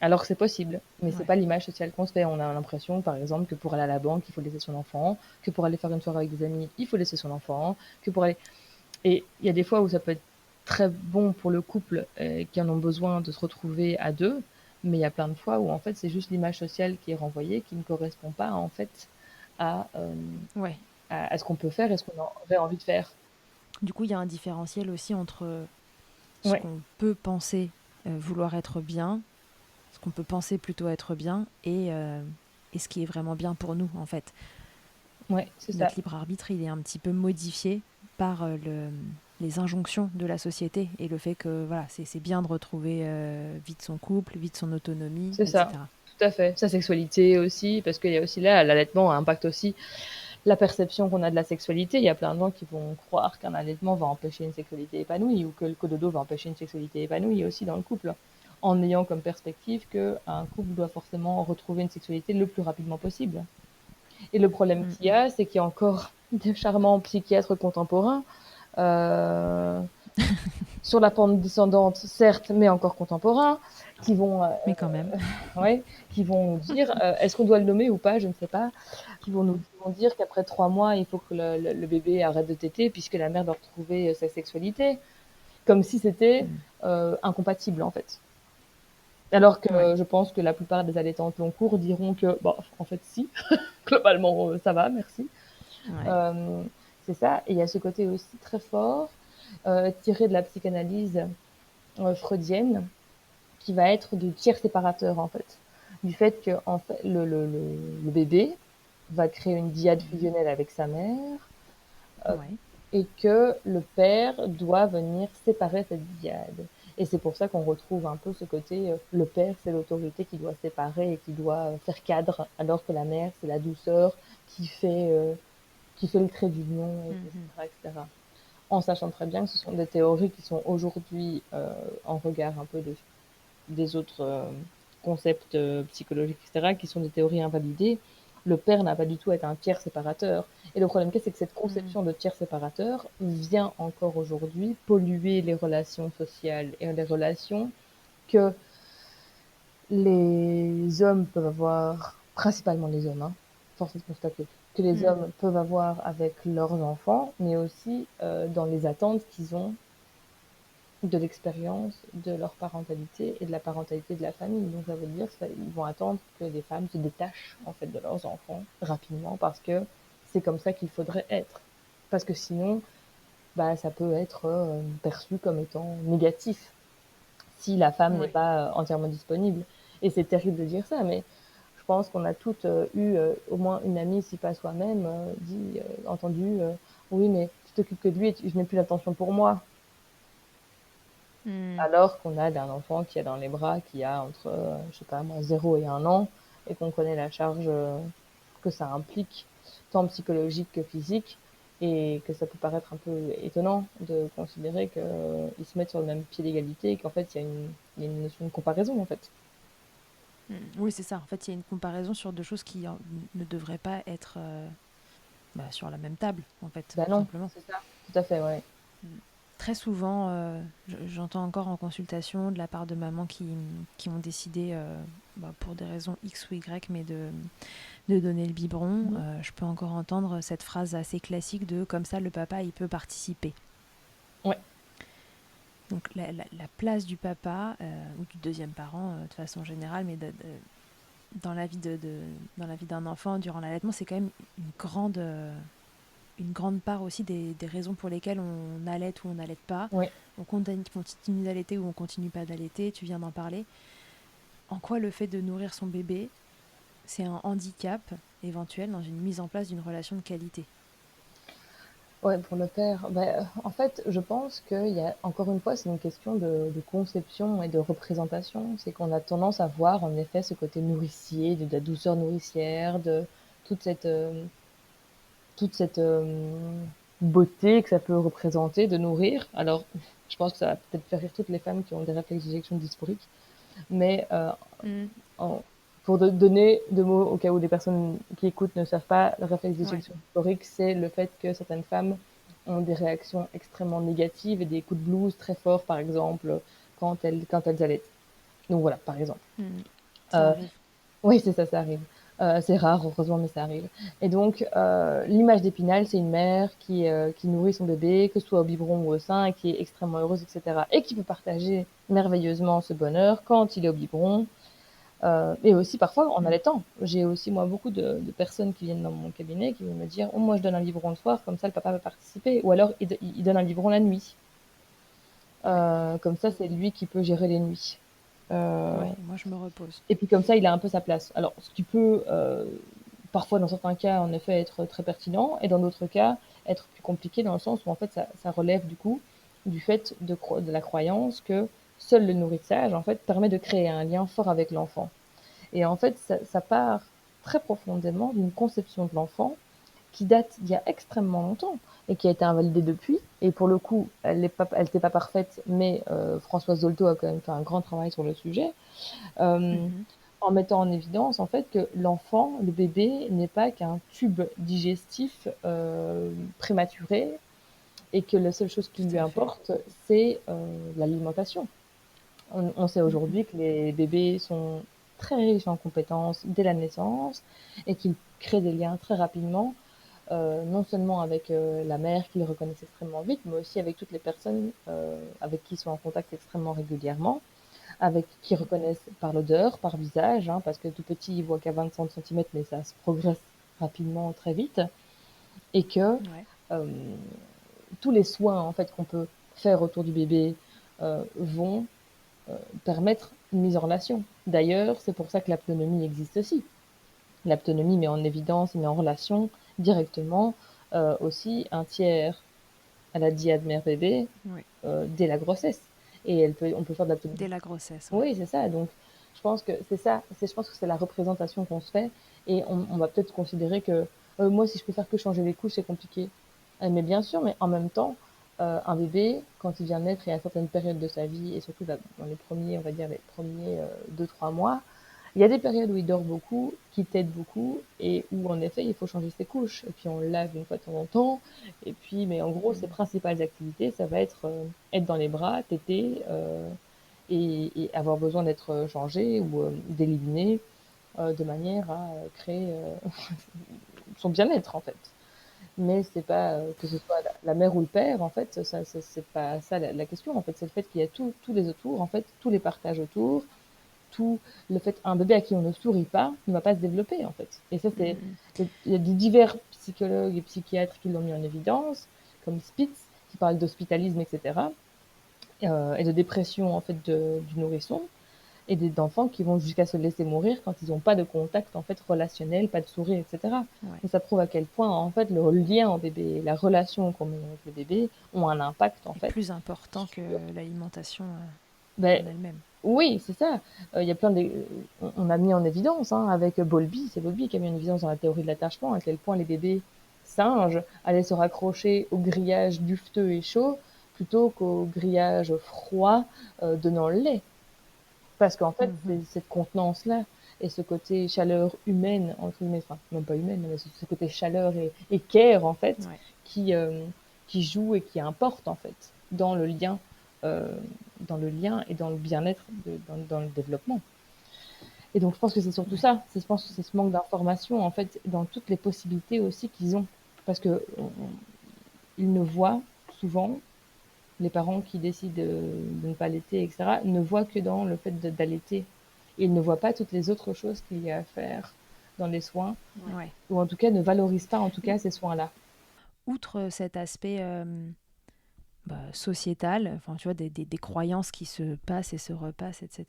[SPEAKER 2] Alors que c'est possible, mais c'est
[SPEAKER 1] Ouais.
[SPEAKER 2] pas l'image sociale qu'on se fait. On a l'impression, par exemple, que pour aller à la banque, il faut laisser son enfant, que pour aller faire une soirée avec des amis, il faut laisser son enfant, que pour aller... Et il y a des fois où ça peut être très bon pour le couple qui en ont besoin de se retrouver à deux, mais il y a plein de fois où en fait c'est juste l'image sociale qui est renvoyée, qui ne correspond pas en fait à, euh,
[SPEAKER 1] Ouais.
[SPEAKER 2] à ce qu'on peut faire et ce qu'on aurait envie de faire.
[SPEAKER 1] Du coup, il y a un différentiel aussi entre ce
[SPEAKER 2] Ouais,
[SPEAKER 1] qu'on peut penser vouloir être bien ce qu'on peut penser plutôt être bien et ce qui est vraiment bien pour nous, en fait.
[SPEAKER 2] Ouais, c'est ça.
[SPEAKER 1] Notre libre arbitre, il est un petit peu modifié par les injonctions de la société et le fait que voilà, c'est bien de retrouver vite son couple, vite son autonomie,
[SPEAKER 2] C'est ça,
[SPEAKER 1] etc.
[SPEAKER 2] tout à fait. Sa sexualité aussi, parce qu'il y a aussi là, l'allaitement impacte aussi la perception qu'on a de la sexualité. Il y a plein de gens qui vont croire qu'un allaitement va empêcher une sexualité épanouie ou que le cododo va empêcher une sexualité épanouie aussi dans le couple, en ayant comme perspective qu'un couple doit forcément retrouver une sexualité le plus rapidement possible. Et le problème
[SPEAKER 1] Mm,
[SPEAKER 2] qu'il y
[SPEAKER 1] mm.
[SPEAKER 2] a, c'est qu'il y a encore des charmants psychiatres contemporains euh, sur la pente descendante, certes, mais encore contemporains, qui vont,
[SPEAKER 1] Mais quand même.
[SPEAKER 2] ouais, qui vont dire, est-ce qu'on doit le nommer ou pas, je ne sais pas, qui vont dire qu'après 3 mois, il faut que le bébé arrête de téter puisque la mère doit retrouver sa sexualité, comme si c'était
[SPEAKER 1] Mm.
[SPEAKER 2] incompatible en fait. Alors que
[SPEAKER 1] Ouais,
[SPEAKER 2] je pense que la plupart des allaitantes long cours diront que, bah, en fait, si, globalement, ça va, merci.
[SPEAKER 1] ouais.
[SPEAKER 2] Euh, c'est ça. Et il y a ce côté aussi très fort, tiré de la psychanalyse freudienne, qui va être du tiers séparateur, en fait. Du fait que en fait, le bébé va créer une dyade
[SPEAKER 1] Mhm.
[SPEAKER 2] fusionnelle avec sa mère
[SPEAKER 1] Ouais.
[SPEAKER 2] et que le père doit venir séparer cette dyade. Et c'est pour ça qu'on retrouve un peu ce côté, le père, c'est l'autorité qui doit séparer et qui doit faire cadre, alors que la mère, c'est la douceur qui fait, euh, qui fait le trait d'union,
[SPEAKER 1] Mhm.
[SPEAKER 2] etc., etc. En sachant très bien que ce sont des théories qui sont aujourd'hui en regard un peu des autres concepts psychologiques, etc., qui sont des théories invalidées. Le père n'a pas du tout à être un tiers séparateur. Et le problème, c'est que cette
[SPEAKER 1] Mhm.
[SPEAKER 2] conception de tiers séparateur vient encore aujourd'hui polluer les relations sociales et les relations que les hommes peuvent avoir, principalement les hommes, hein, force est de constater, que les
[SPEAKER 1] Mm.
[SPEAKER 2] hommes peuvent avoir avec leurs enfants, mais aussi dans les attentes qu'ils ont de l'expérience de leur parentalité et de la parentalité de la famille. Donc ça veut dire qu'ils vont attendre que les femmes se détachent en fait de leurs enfants rapidement parce que c'est comme ça qu'il faudrait être. Parce que sinon, bah, ça peut être perçu comme étant négatif si la femme n'est
[SPEAKER 1] Ouais.
[SPEAKER 2] pas entièrement disponible. Et c'est terrible de dire ça, mais je pense qu'on a toutes eu au moins une amie, si pas soi-même, entendu oui, mais tu t'occupes que de lui et je n'ai plus l'attention pour moi.
[SPEAKER 1] Mm.
[SPEAKER 2] Alors qu'on a d'un enfant qui a dans les bras, qui a entre, je sais pas moi, 0 et 1 an, et qu'on connaît la charge que ça implique, tant psychologique que physique, et que ça peut paraître un peu étonnant de considérer qu'ils se mettent sur le même pied d'égalité et qu'en fait, il y a une notion de comparaison, en fait.
[SPEAKER 1] Mm. Oui, c'est ça. En fait, il y a une comparaison sur deux choses qui ne devraient pas être sur la même table, en fait,
[SPEAKER 2] Ben
[SPEAKER 1] tout
[SPEAKER 2] non,
[SPEAKER 1] simplement.
[SPEAKER 2] c'est ça, tout à fait, ouais.
[SPEAKER 1] Mm. Très souvent, j'entends encore en consultation de la part de mamans qui ont décidé, pour des raisons X ou Y, mais de donner le biberon.
[SPEAKER 2] Mhm.
[SPEAKER 1] Je peux encore entendre cette phrase assez classique de comme ça, le papa, il peut participer.
[SPEAKER 2] Ouais,
[SPEAKER 1] Donc la place du papa ou du deuxième parent de façon générale, mais dans la vie dans la vie d'un enfant durant l'allaitement, c'est quand même une grande part aussi des raisons pour lesquelles on allait ou on n'allait pas.
[SPEAKER 2] ouais.
[SPEAKER 1] On continue d'allaiter ou on continue pas d'allaiter, tu viens d'en parler. En quoi le fait de nourrir son bébé, c'est un handicap éventuel dans une mise en place d'une relation de qualité.
[SPEAKER 2] Ouais, pour le père, en fait, je pense qu'il y a, encore une fois, c'est une question de conception et de représentation. C'est qu'on a tendance à voir, en effet, ce côté nourricier, de la douceur nourricière, de toute cette, euh, toute cette beauté que ça peut représenter de nourrir. Alors, je pense que ça va peut-être faire rire toutes les femmes qui ont des réflexes d'éjection dysphoriques, mais
[SPEAKER 1] Mm.
[SPEAKER 2] en- pour donner deux mots au cas où des personnes qui écoutent ne savent pas, le réflexe
[SPEAKER 1] Ouais.
[SPEAKER 2] d'éjection dysphorique, c'est le fait que certaines femmes ont des réactions extrêmement négatives et des coups de blues très forts, par exemple, quand elles allaitent. Donc voilà, par exemple.
[SPEAKER 1] Mm. Ça
[SPEAKER 2] Euh,
[SPEAKER 1] arrive.
[SPEAKER 2] oui, c'est ça, ça arrive. C'est rare, heureusement, mais ça arrive. Et donc, l'image d'Épinal, c'est une mère qui nourrit son bébé, que ce soit au biberon ou au sein, et qui est extrêmement heureuse, etc. Et qui peut partager merveilleusement ce bonheur quand il est au biberon, et aussi parfois en
[SPEAKER 1] Mm.
[SPEAKER 2] allaitant. J'ai aussi, moi, beaucoup de personnes qui viennent dans mon cabinet qui vont me dire, oh, moi, je donne un biberon le soir, comme ça, le papa va participer. Ou alors, il donne un biberon la nuit.
[SPEAKER 1] Ouais.
[SPEAKER 2] Comme ça, c'est lui qui peut gérer les nuits. Euh,
[SPEAKER 1] Ouais, moi je me repose.
[SPEAKER 2] et puis comme ça, il a un peu sa place. Alors, ce qui peut parfois, dans certains cas, en effet, être très pertinent, et dans d'autres cas, être plus compliqué dans le sens où en fait, ça relève du coup du fait de la croyance que seul le nourrissage en fait permet de créer un lien fort avec l'enfant. Et en fait, ça part très profondément d'une conception de l'enfant qui date d'il y a extrêmement longtemps et qui a été invalidée depuis. Et pour le coup, elle n'était pas parfaite, mais Françoise Dolto a quand même fait un grand travail sur le sujet, euh,
[SPEAKER 1] Mhm.
[SPEAKER 2] en mettant en évidence en fait que l'enfant, le bébé, n'est pas qu'un tube digestif prématuré et que la seule chose qui
[SPEAKER 1] Tout
[SPEAKER 2] lui
[SPEAKER 1] à fait.
[SPEAKER 2] importe, c'est l'alimentation. On sait
[SPEAKER 1] Mhm.
[SPEAKER 2] aujourd'hui que les bébés sont très riches en compétences dès la naissance et qu'ils créent des liens très rapidement, non seulement avec la mère qu'ils reconnaissent extrêmement vite, mais aussi avec toutes les personnes avec qui ils sont en contact extrêmement régulièrement, avec qui reconnaissent par l'odeur, par visage, hein, parce que tout petit, ils voient qu'à 25 cm, mais ça se progresse rapidement, très vite, et que
[SPEAKER 1] Ouais.
[SPEAKER 2] euh, tous les soins en fait qu'on peut faire autour du bébé vont permettre une mise en relation. D'ailleurs, c'est pour ça que l'aptonomie existe aussi. L'aptonomie met en évidence et met en relation directement aussi un tiers à la diade mère-bébé
[SPEAKER 1] Ouais.
[SPEAKER 2] dès la grossesse. Et on peut faire de l'aptonomie.
[SPEAKER 1] Dès la grossesse, ouais.
[SPEAKER 2] Oui, c'est ça. Donc, je pense que c'est ça. Je pense que c'est la représentation qu'on se fait. Et on va peut-être considérer que moi, si je peux faire que changer les couches, c'est compliqué. Mais bien sûr, mais en même temps, un bébé, quand il vient de naître, il y a certaines périodes de sa vie, et surtout dans les premiers, on va dire, les premiers 2, 3 mois, il y a des périodes où il dort beaucoup, qui t'aident beaucoup, et où en effet, il faut changer ses couches. Et puis on le lave une fois de temps en temps. Et puis, mais en gros, ses
[SPEAKER 1] Mhm.
[SPEAKER 2] principales activités, ça va être être dans les bras, téter, et avoir besoin d'être changé ou d'éliminé de manière à créer son bien-être en fait. Mais c'est pas que ce soit la mère ou le père en fait, c'est pas ça la question en fait, c'est le fait qu'il y a tous les autour en fait, tous les partages autour, tout le fait un bébé à qui on ne sourit pas ne va pas se développer en fait. Et ça c'est
[SPEAKER 1] Mhm.
[SPEAKER 2] il y a des divers psychologues et psychiatres qui l'ont mis en évidence, comme Spitz qui parle d'hospitalisme etc. Et de dépression en fait du nourrisson et d'enfants qui vont jusqu'à se laisser mourir quand ils n'ont pas de contact en fait relationnel, pas de sourire, etc.
[SPEAKER 1] Ouais.
[SPEAKER 2] Donc ça prouve à quel point en fait le lien au bébé, la relation qu'on met avec le bébé ont un impact en
[SPEAKER 1] Et
[SPEAKER 2] fait
[SPEAKER 1] plus important
[SPEAKER 2] sur.
[SPEAKER 1] que l'alimentation
[SPEAKER 2] Ben,
[SPEAKER 1] en elle-même.
[SPEAKER 2] oui, c'est ça. Il y a plein de, on a mis en évidence hein, avec Bowlby, c'est Bowlby qui a mis en évidence dans la théorie de l'attachement à quel point les bébés singes allaient se raccrocher au grillage dufteux et chaud plutôt qu'au grillage froid donnant le lait. Parce qu'en fait,
[SPEAKER 1] Mhm.
[SPEAKER 2] c'est cette contenance-là et ce côté chaleur humaine, entre guillemets, enfin, même pas humaine, mais ce côté chaleur et care, en fait,
[SPEAKER 1] Ouais.
[SPEAKER 2] qui, euh, qui joue et qui importe, en fait, euh, dans le lien et dans le bien-être, dans le développement. Et donc, je pense que c'est surtout
[SPEAKER 1] Ouais.
[SPEAKER 2] ça. Je pense que c'est ce manque d'information, en fait, dans toutes les possibilités aussi qu'ils ont. Parce que ils ne voient souvent, les parents qui décident de ne pas allaiter, etc., ne voient que dans le fait d'allaiter. Ils ne voient pas toutes les autres choses qu'il y a à faire dans les soins,
[SPEAKER 1] Ouais.
[SPEAKER 2] ou en tout cas ne valorisent pas en tout cas ces soins-là.
[SPEAKER 1] Outre cet aspect sociétal, enfin, tu vois, des croyances qui se passent et se repassent, etc.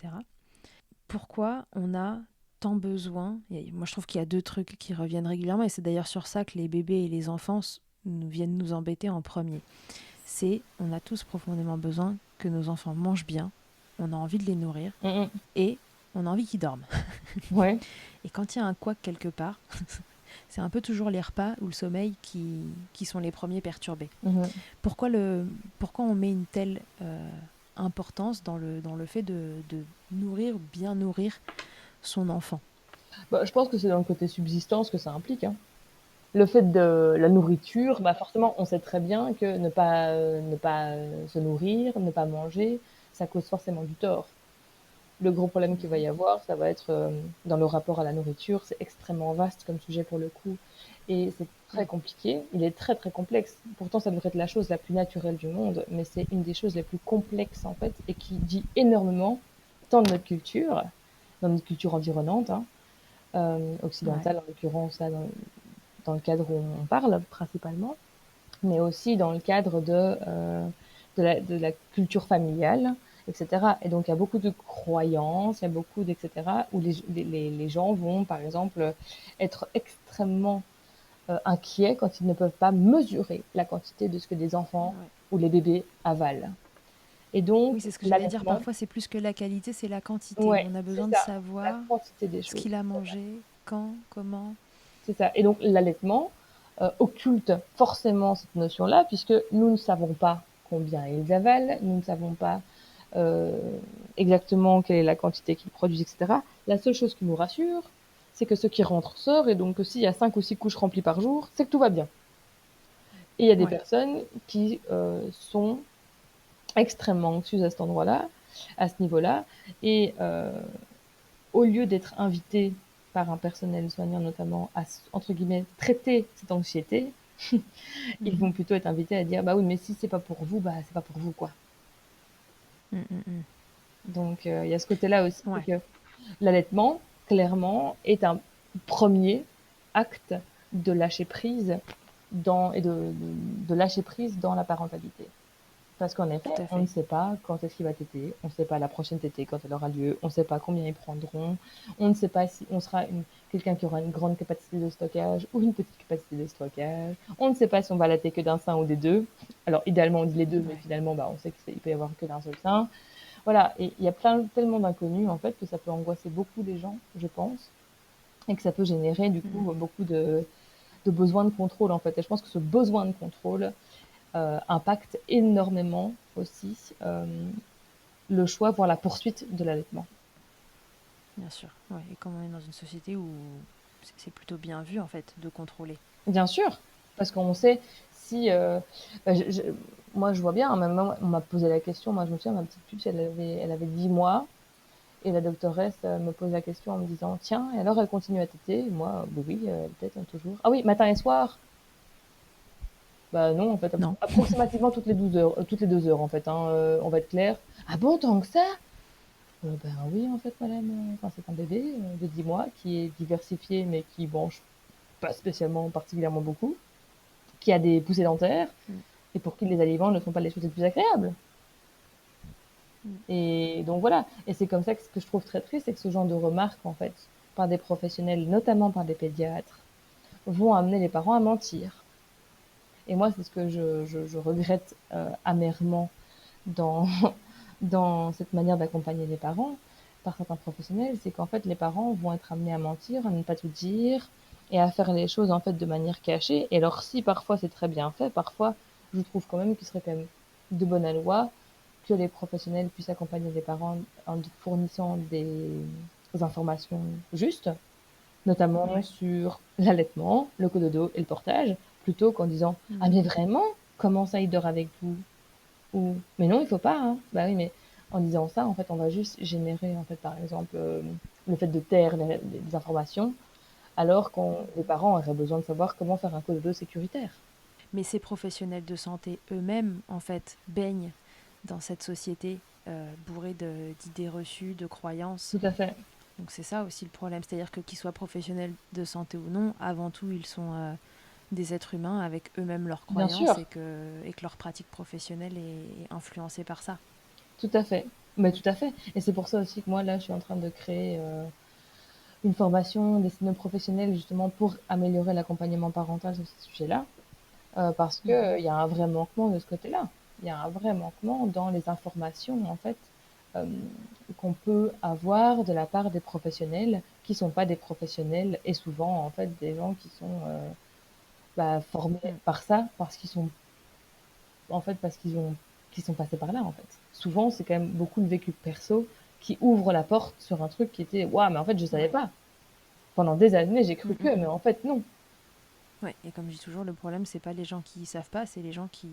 [SPEAKER 1] Pourquoi on a tant besoin moi, je trouve qu'il y a deux trucs qui reviennent régulièrement, et c'est d'ailleurs sur ça que les bébés et les enfants viennent nous embêter en premier. C'est, on a tous profondément besoin que nos enfants mangent bien, on a envie de les nourrir,
[SPEAKER 2] Mm,
[SPEAKER 1] et on a envie qu'ils dorment.
[SPEAKER 2] mm. Ouais.
[SPEAKER 1] Et quand il y a un couac quelque part, c'est un peu toujours les repas ou le sommeil qui sont les premiers perturbés.
[SPEAKER 2] Mhm.
[SPEAKER 1] Pourquoi, pourquoi on met une telle importance dans le fait de nourrir, bien nourrir son enfant?
[SPEAKER 2] Bah, je pense que c'est dans le côté subsistance que ça implique, hein. Le fait de la nourriture, bah forcément, on sait très bien que ne pas se nourrir, ne pas manger, ça cause forcément du tort. Le gros problème qu'il va
[SPEAKER 1] Mhm.
[SPEAKER 2] y avoir, ça va être dans le rapport à la nourriture. C'est extrêmement vaste comme sujet pour le coup. Et c'est très
[SPEAKER 1] Oui.
[SPEAKER 2] compliqué. Il est très très complexe. Pourtant, ça devrait être la chose la plus naturelle du monde, mais c'est une des choses les plus complexes en fait et qui dit énormément tant de notre culture, dans notre culture environnante, hein,
[SPEAKER 1] Ouais.
[SPEAKER 2] occidentale en l'occurrence, là, dans le cadre où on parle principalement, mais aussi dans le cadre de la culture familiale etc. Et donc, il y a beaucoup de croyances, il y a beaucoup d'etc. Où les gens vont, par exemple, être extrêmement inquiets quand ils ne peuvent pas mesurer la quantité de ce que des enfants
[SPEAKER 1] Ouais.
[SPEAKER 2] ou les bébés avalent. Et donc,
[SPEAKER 1] Oui, c'est ce que j'allais dire.
[SPEAKER 2] l'allaitement,
[SPEAKER 1] Parfois, c'est plus que la qualité, c'est la quantité.
[SPEAKER 2] ouais,
[SPEAKER 1] On a
[SPEAKER 2] c'est
[SPEAKER 1] besoin de
[SPEAKER 2] ça, la
[SPEAKER 1] savoir
[SPEAKER 2] quantité des
[SPEAKER 1] ce
[SPEAKER 2] choses.
[SPEAKER 1] qu'il a mangé, quand, comment.
[SPEAKER 2] C'est ça. Et donc, l'allaitement occulte forcément cette notion-là, puisque nous ne savons pas combien ils avalent, nous ne savons pas euh, exactement quelle est la quantité qu'ils produisent, etc. La seule chose qui nous rassure, c'est que ce qui rentre sort, et donc s'il y a 5 ou 6 couches remplies par jour, c'est que tout va bien. Et il y a des
[SPEAKER 1] Ouais,
[SPEAKER 2] personnes qui sont extrêmement anxieuses à cet endroit-là, à ce niveau-là, et au lieu d'être invitées par un personnel soignant notamment à, entre guillemets, traiter cette anxiété, ils
[SPEAKER 1] mhm.
[SPEAKER 2] vont plutôt être invités à dire, bah oui, mais si c'est pas pour vous, bah c'est pas pour vous, quoi.
[SPEAKER 1] Mm, mm, mm.
[SPEAKER 2] Donc il y a ce côté-là aussi, c'est
[SPEAKER 1] Ouais,
[SPEAKER 2] que l'allaitement, clairement, est un premier acte de lâcher prise de lâcher prise dans la parentalité. Parce qu'en effet,
[SPEAKER 1] tout à
[SPEAKER 2] on ne
[SPEAKER 1] fait.
[SPEAKER 2] sait pas quand est-ce qu'il va téter, on ne sait pas la prochaine tétée quand elle aura lieu, on ne sait pas combien ils prendront, on ne sait pas si on sera quelqu'un qui aura une grande capacité de stockage ou une petite capacité de stockage, on ne sait pas si on va allaiter que d'un sein ou des deux. Alors idéalement on dit les deux, mais
[SPEAKER 1] Ouais.
[SPEAKER 2] finalement bah, on sait qu'il peut y avoir que d'un seul sein. Voilà, et il y a tellement d'inconnus en fait que ça peut angoisser beaucoup les gens, je pense, et que ça peut générer du coup
[SPEAKER 1] Mm.
[SPEAKER 2] beaucoup de besoin de contrôle en fait. Et je pense que ce besoin de contrôle impacte énormément aussi le choix, voire la poursuite de l'allaitement.
[SPEAKER 1] Bien sûr. Ouais. Et comme on est dans une société où c'est plutôt bien vu, en fait, de contrôler.
[SPEAKER 2] Bien sûr, parce qu'on sait si... bah, moi, je vois bien, hein, même moi, on m'a posé la question, moi je me souviens, ma petite puce, elle avait 10 mois, et la doctoresse me pose la question en me disant, tiens, et alors elle continue à téter? Et moi, bah oui, elle tète hein, toujours. Ah oui, matin et soir? Bah non, en fait,
[SPEAKER 1] Non.
[SPEAKER 2] approximativement toutes les 12 heures, toutes les 2 heures, en fait, hein, on va être clair. Ah bon, tant que ça? Ben oui, en fait, madame, enfin, c'est un bébé de 10 mois qui est diversifié, mais qui mange pas spécialement, particulièrement beaucoup, qui a des poussées dentaires,
[SPEAKER 1] Mm,
[SPEAKER 2] et pour qui les aliments ne sont pas les choses les plus agréables.
[SPEAKER 1] mm.
[SPEAKER 2] Et donc voilà, et c'est comme ça que ce que je trouve très triste, c'est que ce genre de remarques, en fait, par des professionnels, notamment par des pédiatres, vont amener les parents à mentir. Et moi, c'est ce que je regrette amèrement dans, dans cette manière d'accompagner les parents par certains professionnels, c'est qu'en fait, les parents vont être amenés à mentir, à ne pas tout dire et à faire les choses en fait de manière cachée. Et alors, si parfois c'est très bien fait, parfois je trouve quand même qu'il serait quand même de bonne loi que les professionnels puissent accompagner les parents en fournissant des informations justes, notamment
[SPEAKER 1] Ouais.
[SPEAKER 2] sur l'allaitement, le cododo et le portage, plutôt qu'en disant ah
[SPEAKER 1] Mm.
[SPEAKER 2] mais vraiment, comment ça il dort avec vous? Ou mais non, il faut pas, hein. Bah oui, mais en disant ça, en fait, on va juste générer, en fait, par exemple, le fait de taire les informations, alors qu'on les parents auraient besoin de savoir comment faire un code bleu sécuritaire.
[SPEAKER 1] Mais ces professionnels de santé eux-mêmes, en fait, baignent dans cette société bourrée d'idées reçues, de croyances.
[SPEAKER 2] Tout à fait.
[SPEAKER 1] Donc c'est ça aussi le problème. C'est-à-dire que qu'ils soient professionnels de santé ou non, avant tout, ils sont des êtres humains avec eux-mêmes leurs
[SPEAKER 2] Bien
[SPEAKER 1] croyances
[SPEAKER 2] sûr,
[SPEAKER 1] et que leur pratique professionnelle est influencée par ça.
[SPEAKER 2] tout à fait. Mais tout à fait. Et c'est pour ça aussi que moi, là, je suis en train de créer une formation destinée aux professionnels, justement, pour améliorer l'accompagnement parental sur ce sujet-là. Parce
[SPEAKER 1] Mhm.
[SPEAKER 2] qu'il y a un vrai manquement de ce côté-là. Il y a un vrai manquement dans les informations, en fait, euh, qu'on peut avoir de la part des professionnels qui ne sont pas des professionnels et souvent, en fait, des gens qui sont bah, formés
[SPEAKER 1] Mm.
[SPEAKER 2] par ça, parce qu'ils sont, en fait, parce qu'ils sont passés par là, en fait. Souvent, c'est quand même beaucoup le vécu perso qui ouvre la porte sur un truc qui était, waouh, mais en fait, je savais
[SPEAKER 1] Ouais.
[SPEAKER 2] pas. Pendant des années, j'ai
[SPEAKER 1] Mm,
[SPEAKER 2] cru
[SPEAKER 1] mm,
[SPEAKER 2] que, mais
[SPEAKER 1] mm.
[SPEAKER 2] en fait, non.
[SPEAKER 1] Ouais. Et comme je dis toujours, le problème, c'est pas les gens qui savent pas, c'est les gens qui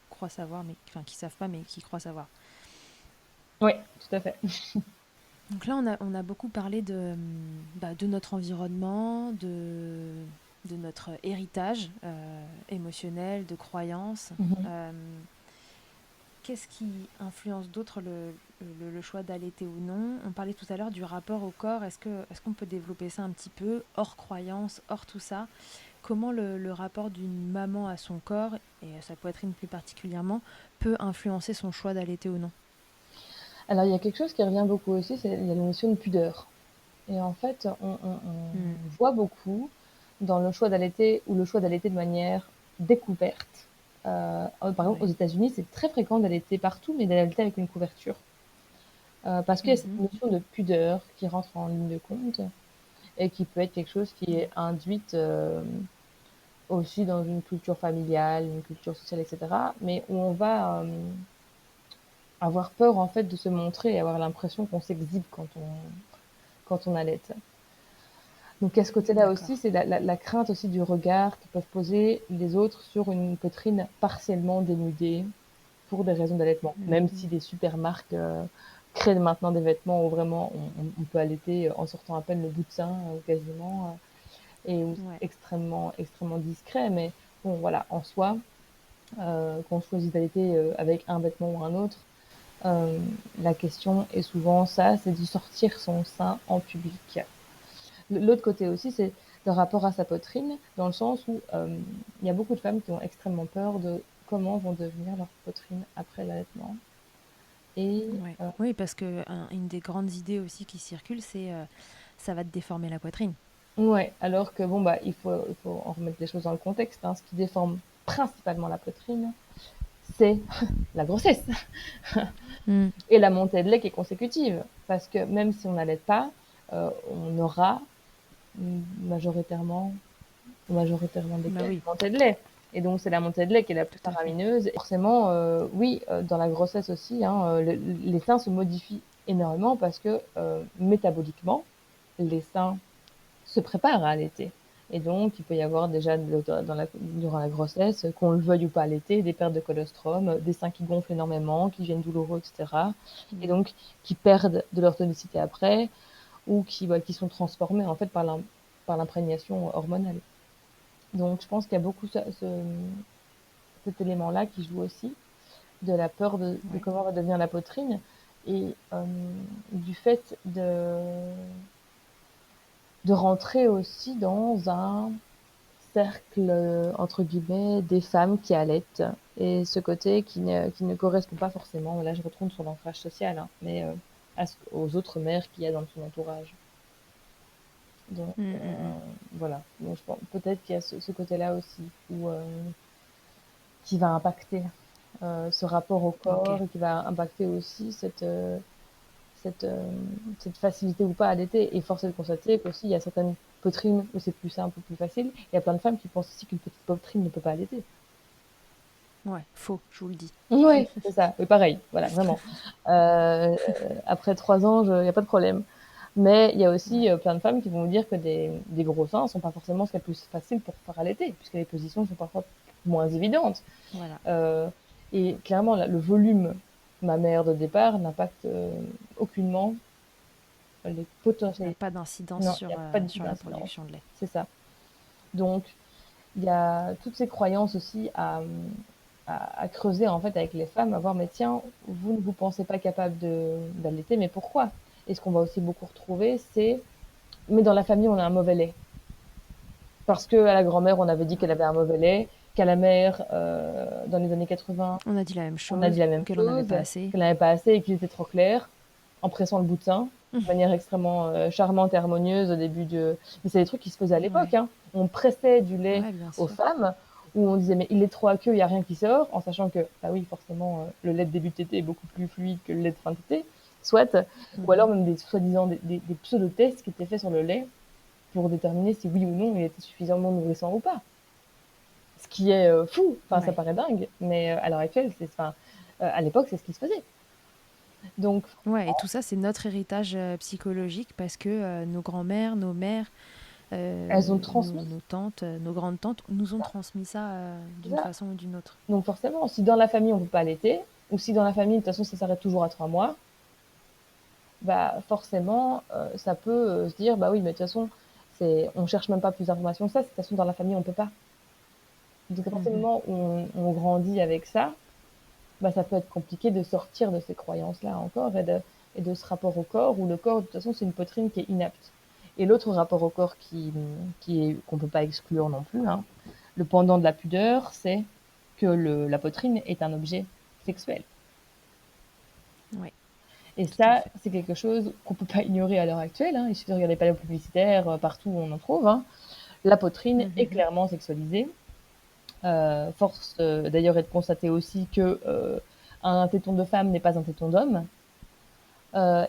[SPEAKER 1] croient savoir, mais enfin qui savent pas, mais qui croient savoir.
[SPEAKER 2] Oui, tout à fait.
[SPEAKER 1] Donc là, on a beaucoup parlé de notre environnement, de notre héritage émotionnel, de croyances.
[SPEAKER 2] Mhm.
[SPEAKER 1] Euh, Qu'est-ce qui influence d'autre le choix d'allaiter ou non? On parlait tout à l'heure du rapport au corps. Est-ce qu'on peut développer ça un petit peu, hors croyance, hors tout ça? Comment le rapport d'une maman à son corps, et sa poitrine plus particulièrement, peut influencer son choix d'allaiter ou non?
[SPEAKER 2] Alors il y a quelque chose qui revient beaucoup aussi, c'est il y a la notion de pudeur. Et en fait,
[SPEAKER 1] Mm.
[SPEAKER 2] on voit beaucoup dans le choix d'allaiter ou le choix d'allaiter de manière découverte. Par exemple, aux
[SPEAKER 1] Ouais.
[SPEAKER 2] États-Unis, c'est très fréquent d'allaiter partout, mais d'allaiter avec une couverture. Parce qu'il y a cette
[SPEAKER 1] Mhm.
[SPEAKER 2] notion de pudeur qui rentre en ligne de compte et qui peut être quelque chose qui est induite aussi dans une culture familiale, une culture sociale, etc. Mais où on va avoir peur en fait de se montrer et avoir l'impression qu'on s'exhibe quand on allait. Donc à ce côté-là aussi,
[SPEAKER 1] D'accord.
[SPEAKER 2] c'est la crainte aussi du regard que peuvent poser les autres sur une poitrine partiellement dénudée pour des raisons d'allaitement. Même
[SPEAKER 1] Mhm.
[SPEAKER 2] si des super marques créent maintenant des vêtements où vraiment on peut allaiter en sortant à peine le bout de sein quasiment et où
[SPEAKER 1] Ouais.
[SPEAKER 2] c'est extrêmement extrêmement discret. Mais bon voilà, en soi, qu'on choisit d'allaiter avec un vêtement ou un autre, euh, la question est souvent ça, c'est de sortir son sein en public. L'autre côté aussi, c'est le rapport à sa poitrine, dans le sens où il y a beaucoup de femmes qui ont extrêmement peur de comment vont devenir leurs poitrines après l'allaitement. Et
[SPEAKER 1] Ouais. Oui, parce que une des grandes idées aussi qui circule, c'est ça va te déformer la poitrine.
[SPEAKER 2] ouais, alors que bon, bah, il faut en remettre les choses dans le contexte. Hein. Ce qui déforme principalement la poitrine, c'est la grossesse
[SPEAKER 1] Mm.
[SPEAKER 2] et la montée de lait qui est consécutive. Parce que même si on n'allait pas, on aura majoritairement majoritairement des
[SPEAKER 1] Bah
[SPEAKER 2] cas,
[SPEAKER 1] oui,
[SPEAKER 2] une montée de lait. Et donc, c'est la montée de lait qui est la plus
[SPEAKER 1] tout à fait.
[SPEAKER 2] faramineuse. Et forcément, oui, dans la grossesse aussi, hein, les seins se modifient énormément parce que métaboliquement, les seins se préparent à allaiter. Et donc, il peut y avoir déjà durant la grossesse, qu'on le veuille ou pas allaiter, des pertes de colostrum, des seins qui gonflent énormément, qui deviennent douloureux, etc. Et
[SPEAKER 1] Mm.
[SPEAKER 2] donc, qui perdent de leur tonicité après ou qui sont transformés en fait par l'imprégnation hormonale. Donc, je pense qu'il y a beaucoup cet élément-là qui joue aussi, de la peur de
[SPEAKER 1] Ouais.
[SPEAKER 2] comment va devenir la poitrine et du fait de rentrer aussi dans un cercle, entre guillemets, des femmes qui allaitent. Et ce côté qui ne correspond pas forcément, là je retourne sur l'ancrage social, hein, mais aux autres mères qu'il y a dans son entourage. Donc
[SPEAKER 1] Mm, mm, mm.
[SPEAKER 2] voilà, donc je pense peut-être qu'il y a ce côté-là aussi, où, qui va impacter ce rapport au
[SPEAKER 1] Ok.
[SPEAKER 2] corps et qui va impacter aussi cette, euh, cette facilité ou pas à allaiter. Et force est de constater qu'aussi, il y a certaines poitrines où c'est plus simple ou plus facile. Il y a plein de femmes qui pensent aussi qu'une petite poitrine ne peut pas allaiter.
[SPEAKER 1] Ouais, faux, je vous le dis.
[SPEAKER 2] Oui, c'est ça. Oui, pareil, voilà, vraiment. Euh, Après 3 ans, il n'y a pas de problème. Mais il y a aussi
[SPEAKER 1] Ouais,
[SPEAKER 2] plein de femmes qui vont vous dire que des gros seins ne sont pas forcément ce qui est le plus facile pour faire allaiter, puisque les positions sont parfois moins évidentes.
[SPEAKER 1] voilà.
[SPEAKER 2] Euh, et clairement, le volume mammaire de départ n'impacte aucunement les
[SPEAKER 1] Il n'y a
[SPEAKER 2] potentialités.
[SPEAKER 1] pas d'incidence
[SPEAKER 2] Non, il n'y a pas du tout
[SPEAKER 1] sur la
[SPEAKER 2] d'incidence.
[SPEAKER 1] production de lait.
[SPEAKER 2] C'est ça. Donc, il y a toutes ces croyances aussi à creuser en fait avec les femmes, à voir, mais tiens, vous ne vous pensez pas capable d'allaiter, mais pourquoi? Et ce qu'on va aussi beaucoup retrouver, c'est, mais dans la famille, on a un mauvais lait. Parce que à la grand-mère, on avait dit qu'elle
[SPEAKER 1] Ouais.
[SPEAKER 2] avait un mauvais lait, qu'à la mère, dans les années 80,
[SPEAKER 1] On a dit la même
[SPEAKER 2] on a dit
[SPEAKER 1] chose,
[SPEAKER 2] la même
[SPEAKER 1] qu'elle en avait
[SPEAKER 2] chose,
[SPEAKER 1] pas assez.
[SPEAKER 2] qu'elle n'avait pas assez et qu'il était trop clair, en pressant le bout de sein, de manière extrêmement charmante et harmonieuse au début de. Mais c'est des trucs qui se faisaient à l'époque.
[SPEAKER 1] Ouais,
[SPEAKER 2] Hein. On pressait du lait
[SPEAKER 1] ouais, bien
[SPEAKER 2] aux
[SPEAKER 1] sûr.
[SPEAKER 2] femmes, où on disait mais il est trop aqueux, il n'y a rien qui sort, en sachant que, bah oui, forcément, le lait de début de tétée est beaucoup plus fluide que le lait de fin de tétée, soit, ou alors
[SPEAKER 1] Mhm.
[SPEAKER 2] même des soi-disant des pseudo-tests qui étaient faits sur le lait pour déterminer si oui ou non il était suffisamment nourrissant ou pas. Ce qui est fou, enfin ça
[SPEAKER 1] Ouais.
[SPEAKER 2] paraît dingue, mais à l'heure actuelle, à l'époque, c'est ce qui se faisait. Donc,
[SPEAKER 1] Ouais, et tout ça, c'est notre héritage psychologique parce que nos grands-mères, nos mères,
[SPEAKER 2] elles ont transmis.
[SPEAKER 1] nos tantes, nos grandes tantes nous ont transmis ça d'une
[SPEAKER 2] Ça.
[SPEAKER 1] façon ou d'une autre.
[SPEAKER 2] Donc forcément, si dans la famille on ne peut pas allaiter, ou si dans la famille de toute façon ça s'arrête toujours à 3 mois, bah forcément ça peut se dire bah oui mais de toute façon on cherche même pas plus d'informations que ça, de toute façon dans la famille on peut pas. Donc à partir du
[SPEAKER 1] Mhm.
[SPEAKER 2] moment où on grandit avec ça, bah ça peut être compliqué de sortir de ces croyances là encore et de ce rapport au corps où le corps de toute façon c'est une poitrine qui est inapte. Et l'autre rapport au corps qui est qu'on peut pas exclure non plus, hein, le pendant de la pudeur, c'est que la poitrine est un objet sexuel.
[SPEAKER 1] Ouais.
[SPEAKER 2] Et
[SPEAKER 1] Tout à
[SPEAKER 2] ça,
[SPEAKER 1] fait.
[SPEAKER 2] c'est quelque chose qu'on peut pas ignorer à l'heure actuelle, hein. Il suffit de regarder les panneaux publicitaires, partout où on en trouve, hein. La poitrine est
[SPEAKER 1] Mhm.
[SPEAKER 2] clairement sexualisée. Force d'ailleurs est de constater aussi que un téton de femme n'est pas un téton d'homme.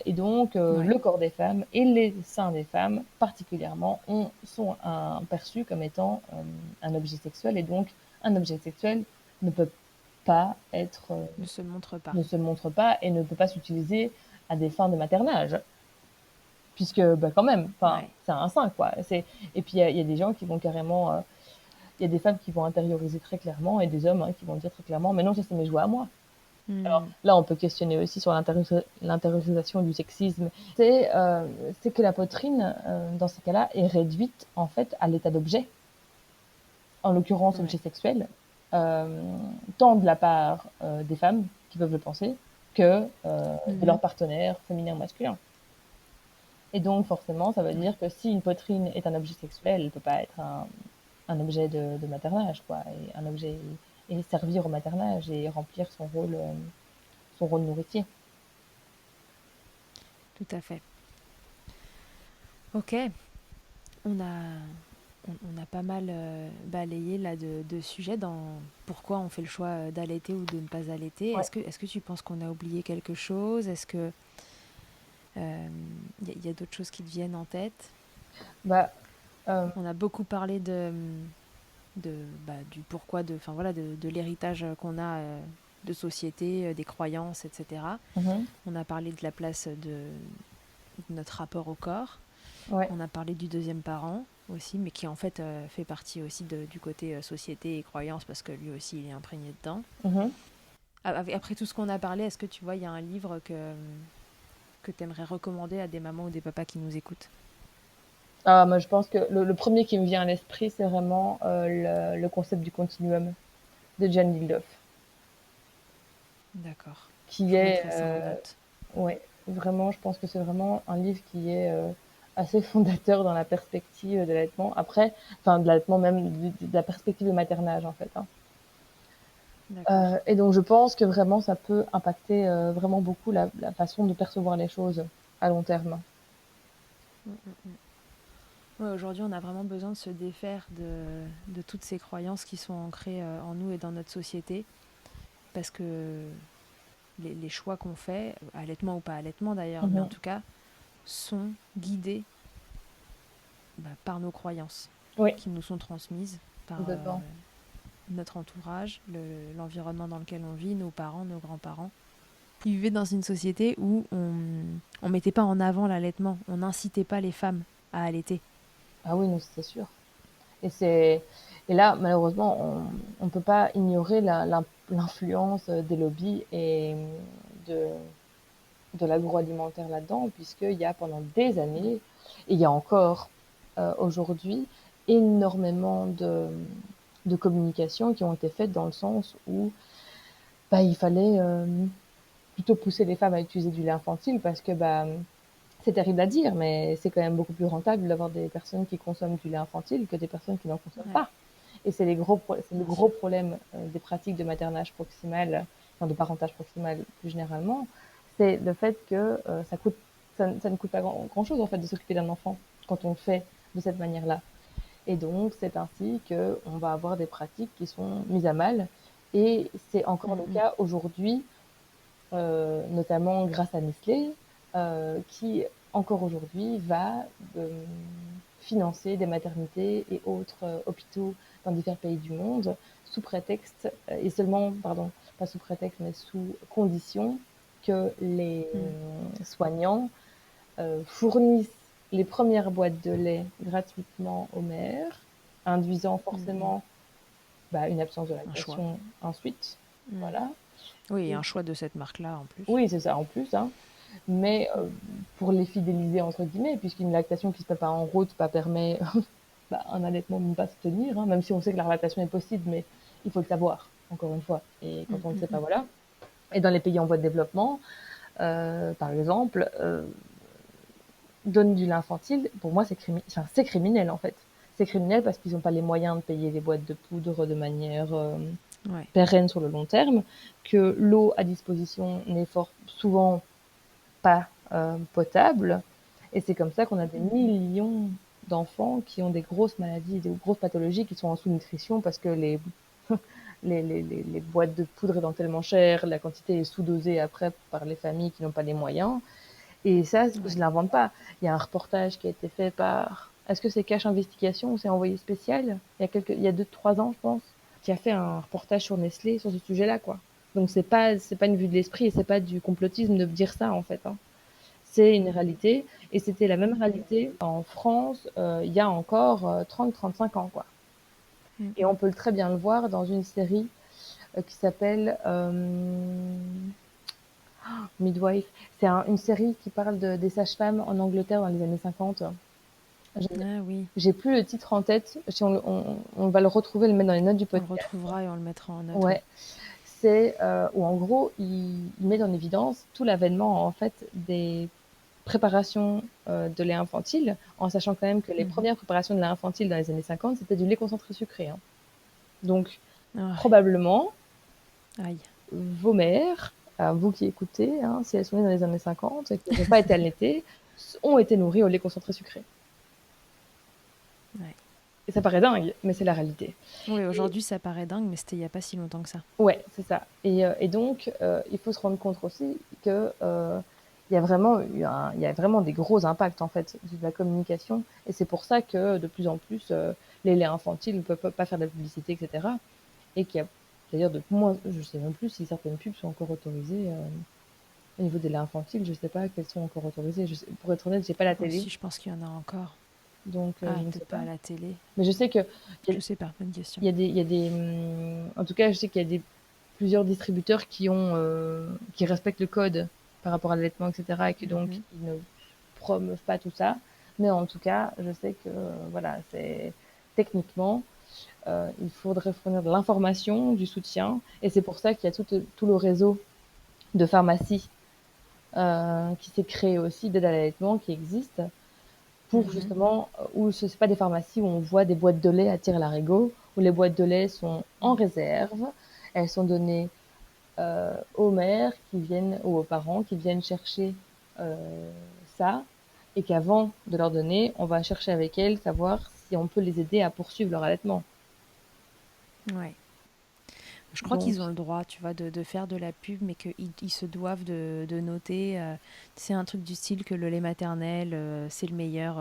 [SPEAKER 2] Et donc,
[SPEAKER 1] Ouais.
[SPEAKER 2] le corps des femmes et les seins des femmes, particulièrement, sont perçus comme étant un objet sexuel. Et donc, un objet sexuel ne peut pas être,
[SPEAKER 1] Ne se montre pas.
[SPEAKER 2] ne se montre pas et ne peut pas s'utiliser à des fins de maternage. Puisque, bah, quand même, enfin,
[SPEAKER 1] Ouais.
[SPEAKER 2] c'est un sein, quoi. Et puis, il y a des gens qui vont carrément, il y a des femmes qui vont intérioriser très clairement et des hommes, hein, qui vont dire très clairement, mais non, ça c'est mes jouets à moi. Alors
[SPEAKER 1] Hmm.
[SPEAKER 2] là, on peut questionner aussi sur l'intériorisation du sexisme. C'est que la poitrine, dans ces cas-là, est réduite en fait à l'état d'objet, en l'occurrence
[SPEAKER 1] Ouais.
[SPEAKER 2] objet sexuel, euh, tant de la part des femmes qui peuvent le penser que de
[SPEAKER 1] Mhm.
[SPEAKER 2] leur partenaire féminin ou masculin. Et donc forcément, ça veut
[SPEAKER 1] Ouais.
[SPEAKER 2] dire que si une poitrine est un objet sexuel, elle ne peut pas être un objet de maternage, quoi, et un objet et servir au maternage et remplir son rôle nourricier.
[SPEAKER 1] Tout à fait. Ok. On a, on a pas mal balayé là de sujets dans pourquoi on fait le choix d'allaiter ou de ne pas allaiter.
[SPEAKER 2] Ouais.
[SPEAKER 1] Est-ce que tu penses qu'on a oublié quelque chose? Est-ce que y a d'autres choses qui te viennent en tête?
[SPEAKER 2] Bah, euh,
[SPEAKER 1] On a beaucoup parlé du pourquoi, enfin voilà, de l'héritage qu'on a de société, des croyances, etc.
[SPEAKER 2] mhm,
[SPEAKER 1] On a parlé de la place de notre rapport au corps.
[SPEAKER 2] ouais.
[SPEAKER 1] On a parlé du deuxième parent aussi, mais qui en fait fait partie aussi du côté société et croyance parce que lui aussi il est imprégné dedans.
[SPEAKER 2] Mhm.
[SPEAKER 1] Après tout ce qu'on a parlé, est-ce que tu vois, il y a un livre que tu aimerais recommander à des mamans ou des papas qui nous écoutent?
[SPEAKER 2] Ah, moi, je pense que le premier qui me vient à l'esprit, c'est vraiment le concept du continuum de Jan Lildoff,
[SPEAKER 1] D'accord.
[SPEAKER 2] qui
[SPEAKER 1] Je
[SPEAKER 2] est,
[SPEAKER 1] mettrai ça en note.
[SPEAKER 2] ouais, vraiment, je pense que c'est vraiment un livre qui est assez fondateur dans la perspective de l'allaitement. Après, enfin, de l'allaitement même, de la perspective de maternage, en fait, hein.
[SPEAKER 1] D'accord.
[SPEAKER 2] Et donc, je pense que vraiment, ça peut impacter vraiment beaucoup la façon de percevoir les choses à long terme.
[SPEAKER 1] Mm, mm, mm. Ouais, aujourd'hui, on a vraiment besoin de se défaire de toutes ces croyances qui sont ancrées en nous et dans notre société parce que les choix qu'on fait, allaitement ou pas allaitement d'ailleurs, mais en
[SPEAKER 2] Mhm.
[SPEAKER 1] tout cas, sont guidés par nos croyances
[SPEAKER 2] Oui,
[SPEAKER 1] qui nous sont transmises par
[SPEAKER 2] complètement.
[SPEAKER 1] notre entourage, l'environnement dans lequel on vit, nos parents, nos grands-parents. Ils vivaient dans une société où on mettait pas en avant l'allaitement, on n'incitait pas les femmes à allaiter.
[SPEAKER 2] Ah oui, non, c'est sûr. Et c'est et là, malheureusement, on ne peut pas ignorer l'influence des lobbies et de, de l'agroalimentaire là-dedans, puisqu'il y a pendant des
[SPEAKER 1] Ouais.
[SPEAKER 2] années, et il y a encore aujourd'hui, énormément de communications qui ont été faites dans le sens où bah, il fallait plutôt pousser les femmes à utiliser du lait infantile parce que bah, c'est terrible à dire, mais c'est quand même beaucoup plus rentable d'avoir des personnes qui consomment du lait infantile que des personnes qui n'en consomment
[SPEAKER 1] Ouais,
[SPEAKER 2] pas. Et c'est le
[SPEAKER 1] bien
[SPEAKER 2] gros
[SPEAKER 1] sûr.
[SPEAKER 2] problème des pratiques de maternage proximal, enfin de parentage proximal plus généralement, c'est le fait que ça ne coûte pas grand-chose en fait de s'occuper d'un enfant quand on le fait de cette manière-là. Et donc c'est ainsi qu'on va avoir des pratiques qui sont mises à mal. Et c'est encore
[SPEAKER 1] Mm,
[SPEAKER 2] le
[SPEAKER 1] mm.
[SPEAKER 2] cas aujourd'hui, notamment grâce à Nestlé, qui encore aujourd'hui va financer des maternités et autres hôpitaux dans divers pays du monde sous prétexte, et seulement, pardon, pas sous prétexte, mais sous condition que les
[SPEAKER 1] Mm.
[SPEAKER 2] soignants fournissent les premières boîtes de lait gratuitement aux mères, induisant
[SPEAKER 1] Mm, mm.
[SPEAKER 2] forcément bah, une absence de
[SPEAKER 1] Un choix.
[SPEAKER 2] lactation ensuite.
[SPEAKER 1] Mm.
[SPEAKER 2] Voilà.
[SPEAKER 1] Oui, un choix de cette marque-là en plus.
[SPEAKER 2] Oui, c'est ça en plus, hein. Mais
[SPEAKER 1] Mm.
[SPEAKER 2] pour les fidéliser, entre guillemets, puisqu'une lactation qui se fait pas en route bah, permet bah, un allaitement de ne pas se tenir, hein, même si on sait que la lactation est possible, mais il faut le savoir, encore une fois. Et quand
[SPEAKER 1] Mm,
[SPEAKER 2] on ne le
[SPEAKER 1] mm,
[SPEAKER 2] sait pas,
[SPEAKER 1] mm.
[SPEAKER 2] voilà. Et dans les pays en voie de développement, par exemple, donner du lait infantile, pour moi, c'est criminel en fait. C'est criminel parce qu'ils n'ont pas les moyens de payer les boîtes de poudre de manière
[SPEAKER 1] Ouais.
[SPEAKER 2] pérenne sur le long terme, que l'eau à disposition n'est fort souvent pas potable. Et c'est comme ça qu'on a des millions d'enfants qui ont des grosses maladies, des grosses pathologies, qui sont en sous-nutrition parce que les boîtes de poudre étant tellement chères, la quantité est sous-dosée après par les familles qui n'ont pas les moyens. Et ça, je
[SPEAKER 1] Ouais.
[SPEAKER 2] ne l'invente pas. Il y a un reportage qui a été fait par... Est-ce que c'est Cache Investigation ou c'est Envoyé Spécial? Il y a 2-3 ans, je pense, qui a fait un reportage sur Nestlé sur ce sujet-là, quoi. Donc c'est pas une vue de l'esprit et c'est pas du complotisme de dire ça, en fait, hein. C'est une réalité. Et c'était la même réalité en France il y a encore 30-35 ans, quoi.
[SPEAKER 1] Mm.
[SPEAKER 2] Et on peut très bien le voir dans une série qui s'appelle Midwife. C'est une série qui parle des sages-femmes en Angleterre dans les années 50. J'ai
[SPEAKER 1] Ah oui,
[SPEAKER 2] j'ai plus le titre en tête. Si on va le retrouver, le mettre dans les notes du
[SPEAKER 1] on le
[SPEAKER 2] podcast.
[SPEAKER 1] retrouvera et on le mettra en note, oui.
[SPEAKER 2] Ouais, c'est où en gros il met en évidence tout l'avènement en fait des préparations de lait infantile, en sachant quand même que les
[SPEAKER 1] Mhm.
[SPEAKER 2] premières préparations de lait infantile dans les années 50, c'était du lait concentré sucré, hein. Donc
[SPEAKER 1] Ah,
[SPEAKER 2] probablement
[SPEAKER 1] aïe.
[SPEAKER 2] vos mères, vous qui écoutez, hein, si elles sont nées dans les années 50 et qu'elles n'ont pas été allaitées, ont été nourries au lait concentré sucré.
[SPEAKER 1] Ouais.
[SPEAKER 2] Et ça paraît dingue, mais c'est la réalité.
[SPEAKER 1] Oui,
[SPEAKER 2] Et
[SPEAKER 1] aujourd'hui ça paraît dingue, mais c'était il n'y a pas si longtemps que ça.
[SPEAKER 2] ouais, c'est ça. Et donc, il faut se rendre compte aussi que il y a vraiment des gros impacts en fait de la communication. Et c'est pour ça que de plus en plus, les laits infantiles ne peuvent pas faire de la publicité, etc. Et qu'il y a d'ailleurs de moins, je sais même plus si certaines pubs sont encore autorisées. Au niveau des laits infantiles, je sais pas quelles sont encore autorisées. Pour être honnête, j'ai pas la
[SPEAKER 1] Moi
[SPEAKER 2] télé,
[SPEAKER 1] aussi, je pense qu'il y en a encore.
[SPEAKER 2] donc
[SPEAKER 1] Ah,
[SPEAKER 2] je ne sais
[SPEAKER 1] peut-être pas
[SPEAKER 2] pas.
[SPEAKER 1] à la télé.
[SPEAKER 2] Mais je sais que il y a,
[SPEAKER 1] Je sais pas, bonne question.
[SPEAKER 2] en tout cas, je sais qu'il y a plusieurs distributeurs qui respectent le code par rapport à l'allaitement, etc., et qui donc
[SPEAKER 1] Mhm.
[SPEAKER 2] ils ne promeuvent pas tout ça. Mais en tout cas, je sais que voilà, c'est techniquement, il faudrait fournir de l'information, du soutien, et c'est pour ça qu'il y a tout le réseau de pharmacies qui s'est créé aussi d'aide à l'allaitement qui existe pour
[SPEAKER 1] Mhm.
[SPEAKER 2] justement où ce n'est pas des pharmacies où on voit des boîtes de lait à tire-larigot, où les boîtes de lait sont en réserve, elles sont données aux mères qui viennent ou aux parents qui viennent chercher ça et qu'avant de leur donner, on va chercher avec elles savoir si on peut les aider à poursuivre leur allaitement.
[SPEAKER 1] Ouais. Je crois
[SPEAKER 2] Donc,
[SPEAKER 1] qu'ils ont le droit, tu vois, de faire de la pub, mais qu'ils se doivent de noter. C'est un truc du style que le lait maternel, c'est le meilleur,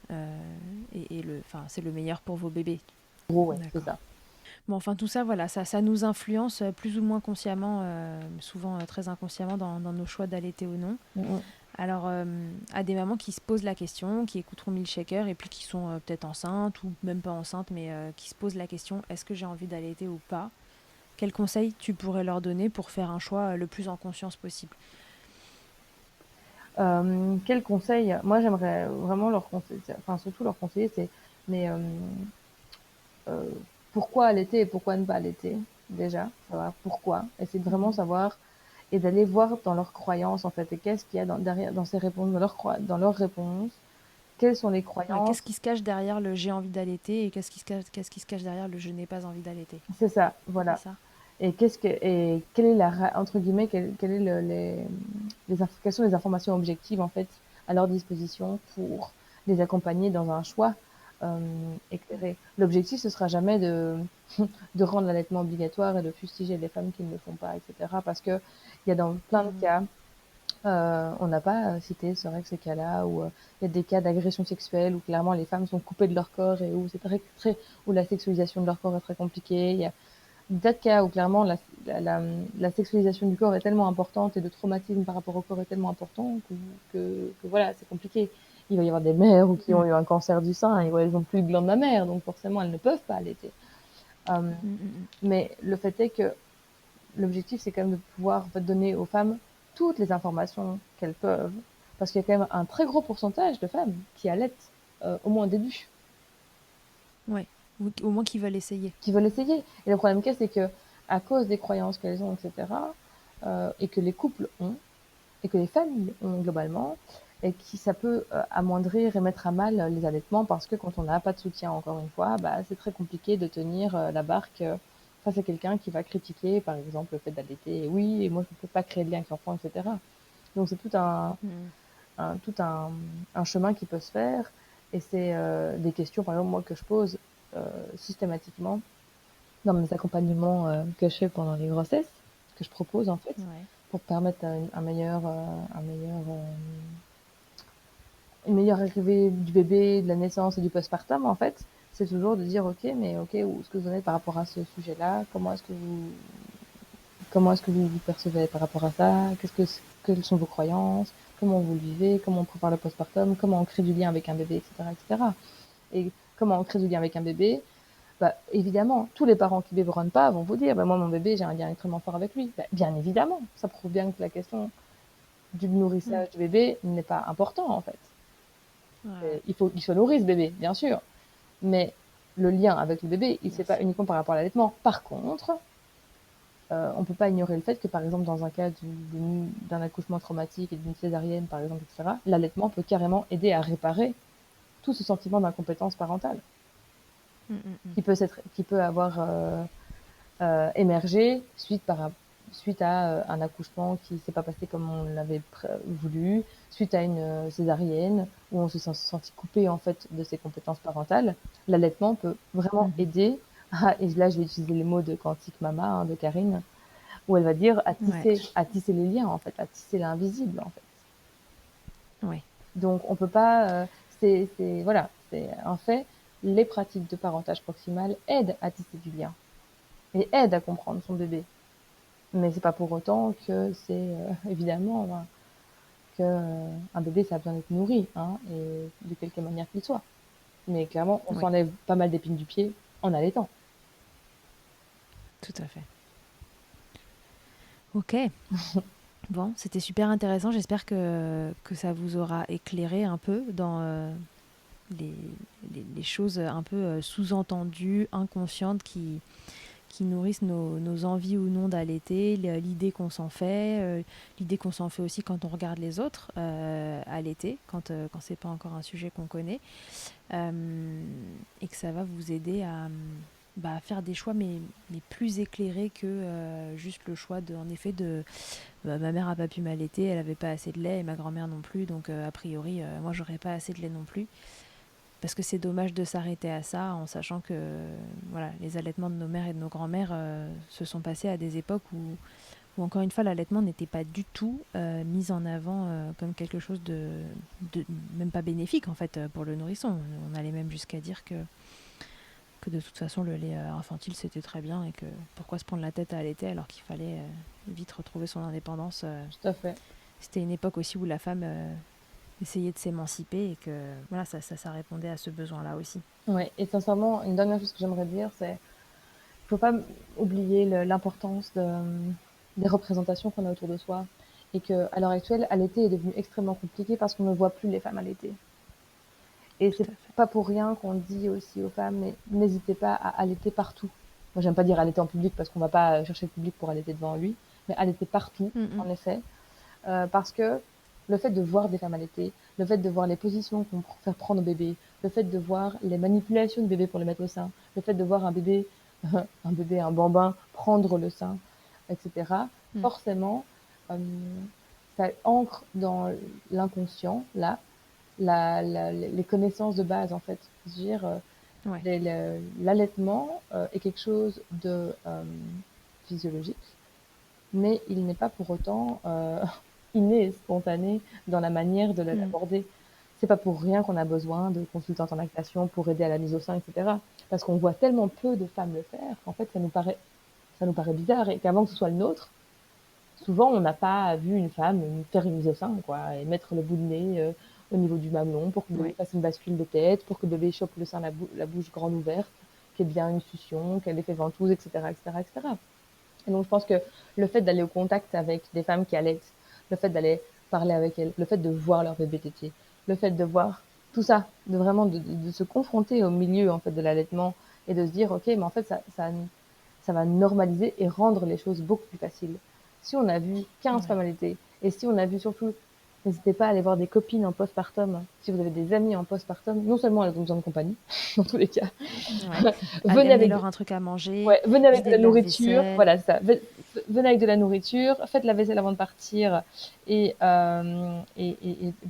[SPEAKER 1] enfin, c'est le meilleur pour vos bébés.
[SPEAKER 2] gros, ouais, c'est
[SPEAKER 1] D'accord.
[SPEAKER 2] ça.
[SPEAKER 1] Bon, enfin, tout ça, voilà, ça nous influence plus ou moins consciemment, souvent très inconsciemment dans nos choix d'allaiter ou non.
[SPEAKER 2] Mm -hmm.
[SPEAKER 1] Alors, à des mamans qui se posent la question, qui écouteront Milkshaker et puis qui sont peut-être enceintes ou même pas enceintes, mais qui se posent la question, est-ce que j'ai envie d'allaiter ou pas? Quels conseils tu pourrais leur donner pour faire un choix le plus en conscience possible?
[SPEAKER 2] Quel conseil? Moi, j'aimerais vraiment leur conseiller, enfin surtout leur conseiller, c'est mais euh, pourquoi allaiter et pourquoi ne pas allaiter déjà, savoir pourquoi, essayer de vraiment
[SPEAKER 1] Mhm.
[SPEAKER 2] savoir et d'aller voir dans leurs croyances en fait et qu'est-ce qu'il y a derrière dans ces réponses, dans leurs réponses, quelles sont les
[SPEAKER 1] Ouais, qu'est-ce
[SPEAKER 2] croyances.
[SPEAKER 1] qui se cache derrière le j'ai envie d'allaiter et qu'est-ce qui se cache derrière le je n'ai pas envie d'allaiter?
[SPEAKER 2] C'est ça,
[SPEAKER 1] C'est
[SPEAKER 2] voilà.
[SPEAKER 1] ça?
[SPEAKER 2] Et quelle est entre guillemets, quelle est quelles sont les informations objectives en fait à leur disposition pour les accompagner dans un choix éclairé. L'objectif, ce sera jamais de rendre l'allaitement obligatoire et de fustiger les femmes qui ne le font pas, etc. Parce que il y a dans plein de
[SPEAKER 1] Mhm.
[SPEAKER 2] cas, on n'a pas cité, c'est vrai que ces cas-là où il y a des cas d'agression sexuelle où clairement les femmes sont coupées de leur corps et où c'est où la sexualisation de leur corps est très compliquée. Il y a des cas où clairement la sexualisation du corps est tellement importante et le traumatisme par rapport au corps est tellement important que voilà, c'est compliqué. Il va y avoir des mères ou qui ont
[SPEAKER 1] Mhm.
[SPEAKER 2] eu un cancer du sein et où elles n'ont plus de glandes mammaires, donc forcément elles ne peuvent pas allaiter. Euh,
[SPEAKER 1] Mhm.
[SPEAKER 2] mais le fait est que l'objectif c'est quand même de pouvoir en fait, donner aux femmes toutes les informations qu'elles peuvent, parce qu'il y a quand même un très gros pourcentage de femmes qui allaitent au moins au début,
[SPEAKER 1] Ouais. Ou au moins qu'ils veulent essayer.
[SPEAKER 2] qui veulent essayer. Et le problème c'est que à cause des croyances qu'elles ont, etc., et que les couples ont, et que les familles ont globalement, et qui ça peut amoindrir et mettre à mal les allaitements parce que quand on n'a pas de soutien, encore une fois, bah, c'est très compliqué de tenir la barque face à quelqu'un qui va critiquer, par exemple, le fait d'allaiter. Oui, et moi je ne peux pas créer de lien avec l'enfant, etc. Donc c'est
[SPEAKER 1] Mm.
[SPEAKER 2] tout un chemin qui peut se faire. Et c'est des questions, par exemple, moi, que je pose systématiquement dans mes accompagnements que je fais pendant les grossesses, que je propose en fait,
[SPEAKER 1] Ouais.
[SPEAKER 2] pour permettre une meilleure arrivée du bébé, de la naissance et du postpartum en fait. C'est toujours de dire ok, mais ok, où est-ce que vous en êtes par rapport à ce sujet-là? Comment est-ce que vous vous percevez par rapport à ça? Quelles sont vos croyances? Comment vous le vivez? Comment on prépare le postpartum? Comment on crée du lien avec un bébé, etc., etc. Et comment on crée du lien avec un bébé? Bah, évidemment, tous les parents qui biberonnent pas vont vous dire, bah, moi, mon bébé, j'ai un lien extrêmement fort avec lui. Bah, bien évidemment, ça prouve bien que la question du
[SPEAKER 1] Mm.
[SPEAKER 2] nourrissage du bébé n'est pas important, en fait.
[SPEAKER 1] Ouais, ouais.
[SPEAKER 2] Il faut qu'il soit nourri, ce bébé, bien sûr. Mais le lien avec le bébé, il ne se fait
[SPEAKER 1] Bien
[SPEAKER 2] pas
[SPEAKER 1] sûr.
[SPEAKER 2] uniquement par rapport à l'allaitement. Par contre, on ne peut pas ignorer le fait que, par exemple, dans un cas d'un accouchement traumatique et d'une césarienne, par exemple, etc., l'allaitement peut carrément aider à réparer tout ce sentiment d'incompétence parentale
[SPEAKER 1] Mm, mm, mm.
[SPEAKER 2] qui peut avoir émergé suite à un accouchement qui ne s'est pas passé comme on l'avait voulu, suite à une césarienne où on se sent senti coupé en fait de ses compétences parentales. L'allaitement peut vraiment
[SPEAKER 1] Mhm.
[SPEAKER 2] aider et là je vais utiliser les mots de Quantique Mama hein, de Karine, où elle va dire
[SPEAKER 1] Ouais,
[SPEAKER 2] à tisser les liens en fait, à tisser l'invisible en fait.
[SPEAKER 1] ouais,
[SPEAKER 2] Donc on peut pas, voilà, c'est en fait les pratiques de parentage proximal aident à tisser du lien et aident à comprendre son bébé. Mais c'est pas pour autant que c'est évidemment ben, que un bébé ça a besoin d'être nourri, hein, et de quelque manière qu'il soit. Mais clairement, on
[SPEAKER 1] ouais,
[SPEAKER 2] s'enlève pas mal d'épines du pied en allaitant.
[SPEAKER 1] tout à fait. Ok, bon, c'était super intéressant. J'espère que ça vous aura éclairé un peu dans les, les choses un peu sous-entendues, inconscientes qui nourrissent nos envies ou non d'allaiter, l'idée qu'on s'en fait, l'idée qu'on s'en fait aussi quand on regarde les autres allaiter, quand c'est pas encore un sujet qu'on connaît, et que ça va vous aider à bah, faire des choix mais plus éclairés que juste le choix de, en effet de bah, ma mère a pas pu m'allaiter, elle avait pas assez de lait et ma grand-mère non plus, donc a priori moi j'aurais pas assez de lait non plus. Parce que c'est dommage de s'arrêter à ça en sachant que voilà, les allaitements de nos mères et de nos grands-mères se sont passés à des époques où encore une fois l'allaitement n'était pas du tout mis en avant comme quelque chose de même pas bénéfique en fait pour le nourrisson. On allait même jusqu'à dire que de toute façon le lait infantile c'était très bien et que pourquoi se prendre la tête à allaiter alors qu'il fallait vite retrouver son indépendance.
[SPEAKER 2] Tout à fait.
[SPEAKER 1] C'était une époque aussi où la femme essayait de s'émanciper et que voilà ça répondait à ce besoin-là aussi.
[SPEAKER 2] Ouais. Et sincèrement, une dernière chose que j'aimerais dire, c'est faut pas oublier l'importance des représentations qu'on a autour de soi. Et que à l'heure actuelle, allaiter est devenu extrêmement compliqué parce qu'on ne voit plus les femmes allaiter. Et c'est
[SPEAKER 1] Tout à fait.
[SPEAKER 2] pas pour rien qu'on dit aussi aux femmes, mais n'hésitez pas à allaiter partout. Moi, j'aime pas dire allaiter en public parce qu'on va pas chercher le public pour allaiter devant lui, mais allaiter partout,
[SPEAKER 1] Mm,
[SPEAKER 2] en effet, parce que le fait de voir des femmes allaiter, le fait de voir les positions qu'on peut faire prendre au bébé, le fait de voir les manipulations de bébé pour le mettre au sein, le fait de voir un bambin prendre le sein, etc.
[SPEAKER 1] mm.
[SPEAKER 2] Forcément, euh, ça ancre dans l'inconscient, là, les connaissances de base, en fait. Je veux dire,
[SPEAKER 1] Ouais,
[SPEAKER 2] l'allaitement est quelque chose de physiologique, mais il n'est pas pour autant inné, spontané dans la manière de
[SPEAKER 1] mm.
[SPEAKER 2] l'aborder. C'est pas pour rien qu'on a besoin de consultantes en lactation pour aider à la mise au sein, etc. Parce qu'on voit tellement peu de femmes le faire qu'en fait, ça nous paraît bizarre et qu'avant que ce soit le nôtre, souvent on n'a pas vu une femme faire une mise au sein, quoi, et mettre le bout de nez au niveau du mamelon pour que le bébé
[SPEAKER 1] Ouais,
[SPEAKER 2] fasse une bascule de tête, pour que le bébé chope le sein la bouche grande ouverte, qu'il y ait bien une succion, qu'elle ait fait ventouse, etc., etc., etc. Et donc je pense que le fait d'aller au contact avec des femmes qui allaitent, le fait d'aller parler avec elles, le fait de voir leur bébé téter, le fait de voir tout ça, de vraiment de se confronter au milieu en fait de l'allaitement et de se dire ok mais en fait ça va normaliser et rendre les choses beaucoup plus faciles. Si on a vu 15
[SPEAKER 1] ouais,
[SPEAKER 2] femmes allaiter et si on a vu surtout N'hésitez pas à aller voir des copines en postpartum. Si vous avez des amis en postpartum, non seulement elles ont besoin de compagnie, dans tous les cas,
[SPEAKER 1] Ouais.
[SPEAKER 2] venez avec,
[SPEAKER 1] Amenez-leur un truc à manger,
[SPEAKER 2] ouais, venez avec de
[SPEAKER 1] videz
[SPEAKER 2] la
[SPEAKER 1] le
[SPEAKER 2] nourriture.
[SPEAKER 1] lave-vaisselle.
[SPEAKER 2] Voilà, c'est ça. Venez avec de la nourriture, faites la vaisselle avant de partir et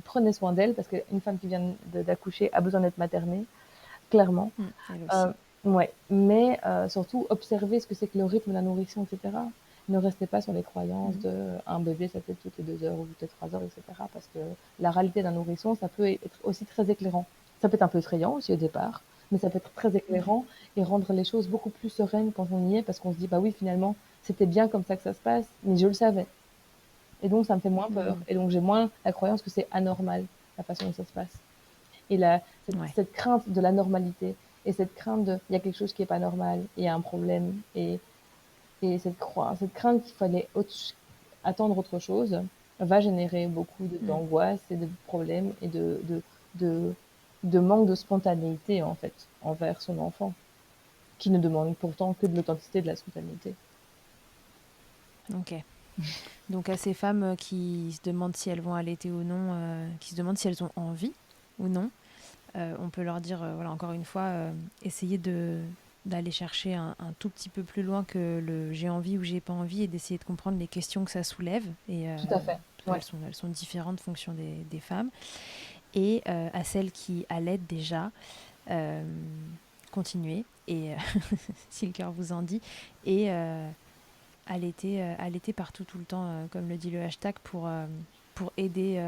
[SPEAKER 2] prenez soin d'elle parce qu'une femme qui vient d'accoucher a besoin d'être maternée, clairement.
[SPEAKER 1] Elle
[SPEAKER 2] Euh,
[SPEAKER 1] aussi.
[SPEAKER 2] ouais, mais surtout observez ce que c'est que le rythme de la nourrition, etc. Ne restez pas sur les croyances de un bébé ça fait toutes les 2 heures ou toutes les 3 heures, etc. Parce que la réalité d'un nourrisson, ça peut être aussi très éclairant. Ça peut être un peu effrayant aussi au départ, mais ça peut être très éclairant et rendre les choses beaucoup plus sereines quand on y est, parce qu'on se dit bah oui finalement c'était bien comme ça que ça se passe, mais je le savais. Et donc ça me fait moins peur. Et donc j'ai moins la croyance que c'est anormal la façon dont ça se passe. Et
[SPEAKER 1] Ouais.
[SPEAKER 2] cette crainte de la normalité et cette crainte de il y a quelque chose qui est pas normal, il y a un problème et cette crainte qu'il fallait attendre autre chose va générer beaucoup d'angoisse et de problèmes et de, de manque de spontanéité en fait envers son enfant qui ne demande pourtant que de l'authenticité et de la spontanéité.
[SPEAKER 1] Ok. Donc à ces femmes qui se demandent si elles vont allaiter ou non, qui se demandent si elles ont envie ou non, on peut leur dire, voilà, encore une fois, essayez d'aller chercher un tout petit peu plus loin que le j'ai envie ou j'ai pas envie et d'essayer de comprendre les questions que ça soulève. Et,
[SPEAKER 2] Tout à fait. Ouais.
[SPEAKER 1] elles sont différentes en fonction des femmes. Et à celles qui allaitent déjà, continuez. Et si le cœur vous en dit. Et allaiter partout tout le temps, comme le dit le hashtag, pour aider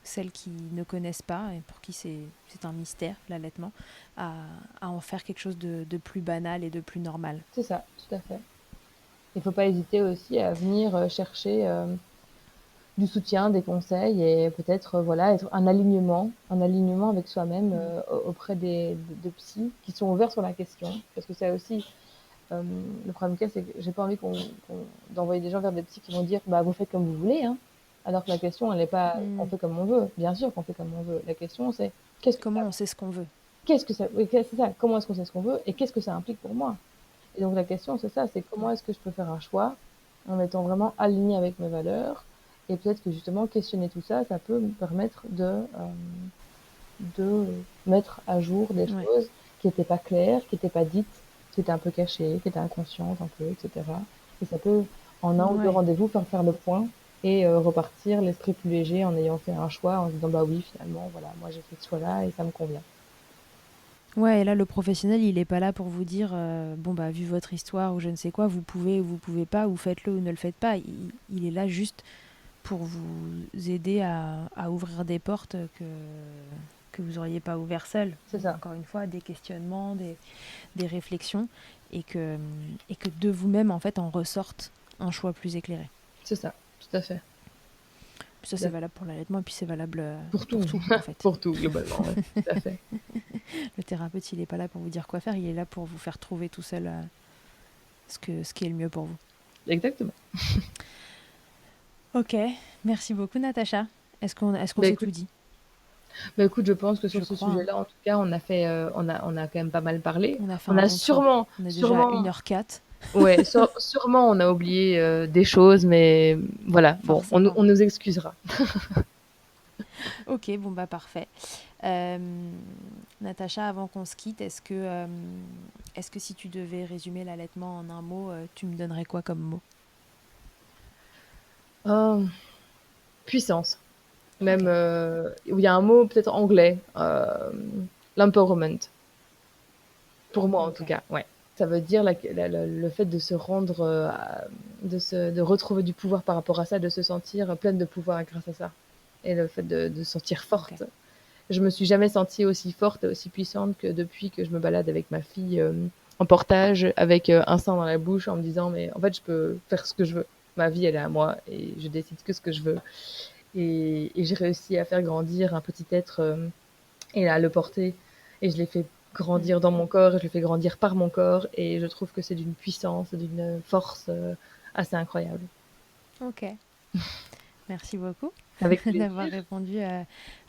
[SPEAKER 1] celles qui ne connaissent pas et pour qui c'est un mystère, l'allaitement, à en faire quelque chose de plus banal et de plus normal.
[SPEAKER 2] C'est ça, tout à fait. Il ne faut pas hésiter aussi à venir chercher du soutien, des conseils et peut-être voilà être un alignement avec soi-même auprès de psys qui sont ouverts sur la question. Parce que ça aussi, le problème qu'il y a, c'est que j'ai pas envie d'envoyer des gens vers des psys qui vont dire bah vous faites comme vous voulez, hein. Alors que la question, elle n'est pas on fait comme on veut. Bien sûr qu'on fait comme on veut. La question, c'est
[SPEAKER 1] Comment on sait ce qu'on veut?
[SPEAKER 2] qu'est-ce que ça, oui, c'est ça, comment est-ce qu'on sait ce qu'on veut et qu'est-ce que ça implique pour moi. Et donc la question, c'est ça, c'est comment est-ce que je peux faire un choix en étant vraiment aligné avec mes valeurs. Et peut-être que justement, questionner tout ça, ça peut me permettre de mettre à jour des
[SPEAKER 1] Ouais.
[SPEAKER 2] choses qui n'étaient pas claires, qui n'étaient pas dites, qui étaient un peu cachées, qui étaient inconscientes un peu, etc. Et ça peut, en un ou deux
[SPEAKER 1] Ouais.
[SPEAKER 2] rendez-vous, faire le point et repartir l'esprit plus léger en ayant fait un choix, en se disant, bah oui, finalement, voilà, moi j'ai fait ce choix-là et ça me convient.
[SPEAKER 1] Ouais, et là, le professionnel, il n'est pas là pour vous dire, bon, bah, vu votre histoire ou je ne sais quoi, vous pouvez ou vous pouvez pas, ou faites-le ou ne le faites pas. Il est là juste pour vous aider à ouvrir des portes que vous n'auriez pas ouvert seul.
[SPEAKER 2] C'est ça.
[SPEAKER 1] Encore une fois, des questionnements, des réflexions, et que de vous-même, en fait, en ressorte un choix plus éclairé.
[SPEAKER 2] C'est ça, tout à fait.
[SPEAKER 1] Puis ça, c'est valable pour l'allaitement, et puis c'est valable
[SPEAKER 2] Pour
[SPEAKER 1] pour
[SPEAKER 2] tout,
[SPEAKER 1] tout, en fait.
[SPEAKER 2] pour tout, globalement, ouais, tout à fait.
[SPEAKER 1] Le thérapeute, il n'est pas là pour vous dire quoi faire, il est là pour vous faire trouver tout seul ce qui est le mieux pour vous.
[SPEAKER 2] Exactement.
[SPEAKER 1] Ok, merci beaucoup Natacha. Est-ce qu'on
[SPEAKER 2] Bah
[SPEAKER 1] s'est
[SPEAKER 2] écoute,
[SPEAKER 1] tout dit?
[SPEAKER 2] bah écoute, je pense que
[SPEAKER 1] Je
[SPEAKER 2] sur ce
[SPEAKER 1] crois, hein.
[SPEAKER 2] sujet-là, en tout cas, on a fait, on a quand même pas mal parlé.
[SPEAKER 1] On a fait
[SPEAKER 2] On
[SPEAKER 1] un
[SPEAKER 2] a
[SPEAKER 1] bon tour.
[SPEAKER 2] sûrement,
[SPEAKER 1] On est déjà à
[SPEAKER 2] sûrement,
[SPEAKER 1] 1h04.
[SPEAKER 2] ouais, sûrement, on a oublié des choses, mais voilà, bon,
[SPEAKER 1] Forcément.
[SPEAKER 2] on nous excusera.
[SPEAKER 1] Ok, bon bah parfait. Natacha, avant qu'on se quitte, est-ce que si tu devais résumer l'allaitement en un mot, tu me donnerais quoi comme mot?
[SPEAKER 2] Oh, puissance. Même,
[SPEAKER 1] Ok,
[SPEAKER 2] où il y a un mot peut-être anglais, l'empowerment. Pour moi, en tout
[SPEAKER 1] ok,
[SPEAKER 2] cas, ouais. Ça veut dire le fait de se rendre, de retrouver du pouvoir par rapport à ça, de se sentir pleine de pouvoir grâce à ça. Et le fait de se sentir
[SPEAKER 1] ok.
[SPEAKER 2] forte. Je me suis jamais sentie aussi forte et aussi puissante que depuis que je me balade avec ma fille en portage, avec un sein dans la bouche, en me disant, mais en fait, je peux faire ce que je veux. Ma vie, elle est à moi et je décide que ce que je veux. Et j'ai réussi à faire grandir un petit être et à le porter. Et je l'ai fait
[SPEAKER 1] Hmm.
[SPEAKER 2] grandir dans mon corps, et je le fais grandir par mon corps. Et je trouve que c'est d'une puissance, d'une force assez incroyable.
[SPEAKER 1] Ok. Merci beaucoup
[SPEAKER 2] Avec plaisir.
[SPEAKER 1] d'avoir répondu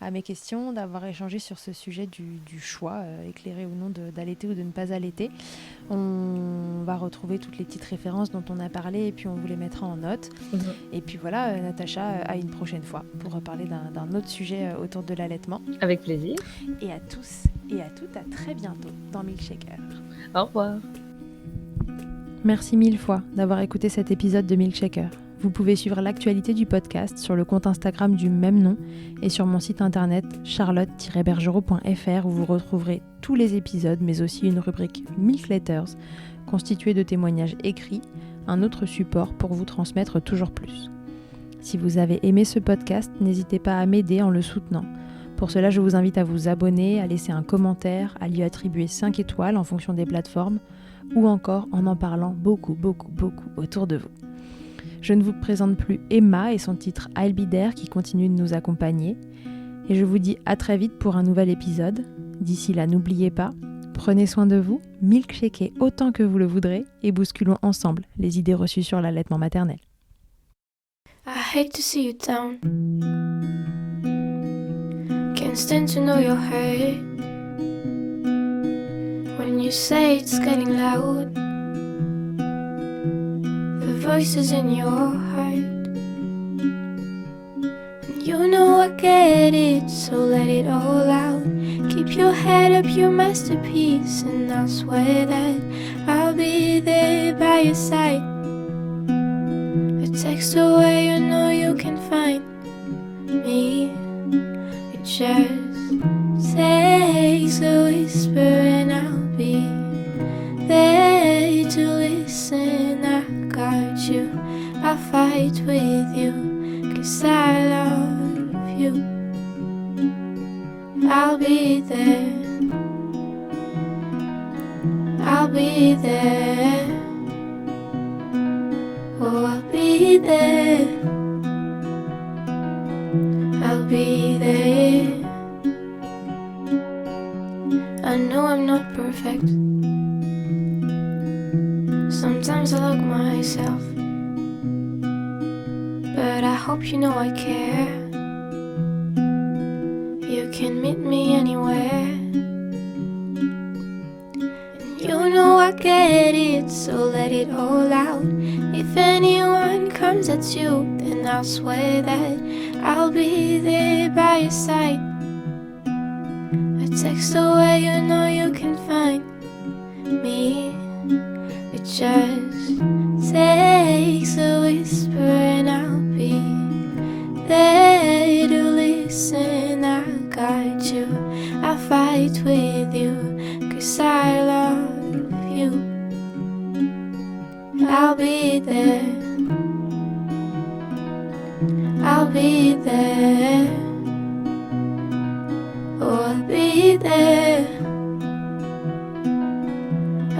[SPEAKER 1] à mes questions, d'avoir échangé sur ce sujet du choix, éclairé ou non, d'allaiter ou de ne pas allaiter. On va retrouver toutes les petites références dont on a parlé et puis on vous les mettra en note.
[SPEAKER 2] Mhm.
[SPEAKER 1] Et puis voilà, Natacha, à une prochaine fois pour reparler d'un autre sujet autour de l'allaitement.
[SPEAKER 2] Avec plaisir.
[SPEAKER 1] Et à tous et à toutes, à très bientôt dans Milkshaker.
[SPEAKER 2] Au revoir.
[SPEAKER 1] Merci mille fois d'avoir écouté cet épisode de Milkshaker. Vous pouvez suivre l'actualité du podcast sur le compte Instagram du même nom et sur mon site internet charlotte-bergerot.fr où vous retrouverez tous les épisodes mais aussi une rubrique Milk Letters constituée de témoignages écrits, un autre support pour vous transmettre toujours plus. Si vous avez aimé ce podcast, n'hésitez pas à m'aider en le soutenant. Pour cela, je vous invite à vous abonner, à laisser un commentaire, à lui attribuer 5 étoiles en fonction des plateformes ou encore en parlant beaucoup autour de vous. Je ne vous présente plus Emma et son titre I'll Be There qui continue de nous accompagner. Et je vous dis à très vite pour un nouvel épisode. D'ici là, n'oubliez pas, prenez soin de vous, milkshakez autant que vous le voudrez et bousculons ensemble les idées reçues sur l'allaitement maternel.
[SPEAKER 3] I hate to see you down. Can't stand to know you're hurt. When you say it's getting loud, the voices in your heart. And you know I get it, so let it all out. Keep your head up, your masterpiece, and I'll swear that I'll be there by your side. A text away, you know you can find me. It just takes a whisper and I'll be there to listen. I got you, I'll fight with you, 'cause I love you. I'll be there, I'll be there. Oh, I'll be there, I'll be there. I know I'm not perfect. Sometimes I look myself, but I hope you know I care. You can meet me anywhere. And you know I get it, so let it all out. If anyone comes at you, then I'll swear that I'll be there by your side. A text away, you know you can find me. It just takes a whisper and I'll be there to listen. I got you, I'll fight with you, 'cause I love you. I'll be there, I'll be there. Oh, I'll be there,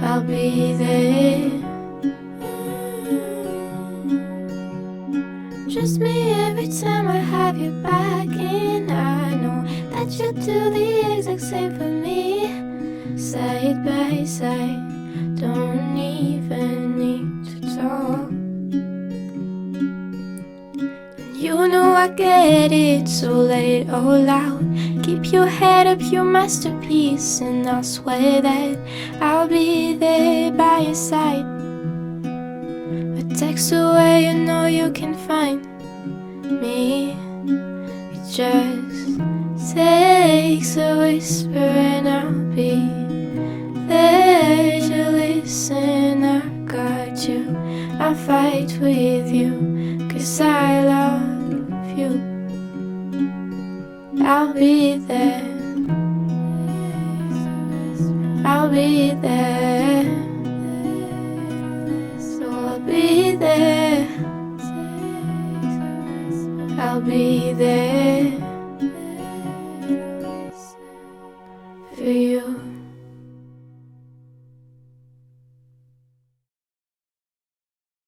[SPEAKER 3] I'll be there. Trust me every time I have you back, and I know that you do the exact same for me. Side by side, don't even need to talk. And you know I get it, so let it all out. Keep your head up, your masterpiece, and I'll swear that I'll be there by your side. A text away, you know you can find me. It just takes a whisper and I'll be there to listen. I got you, I'll fight with you, 'cause I love you. I'll be there, I'll be there. So I'll be there, I'll be there for you.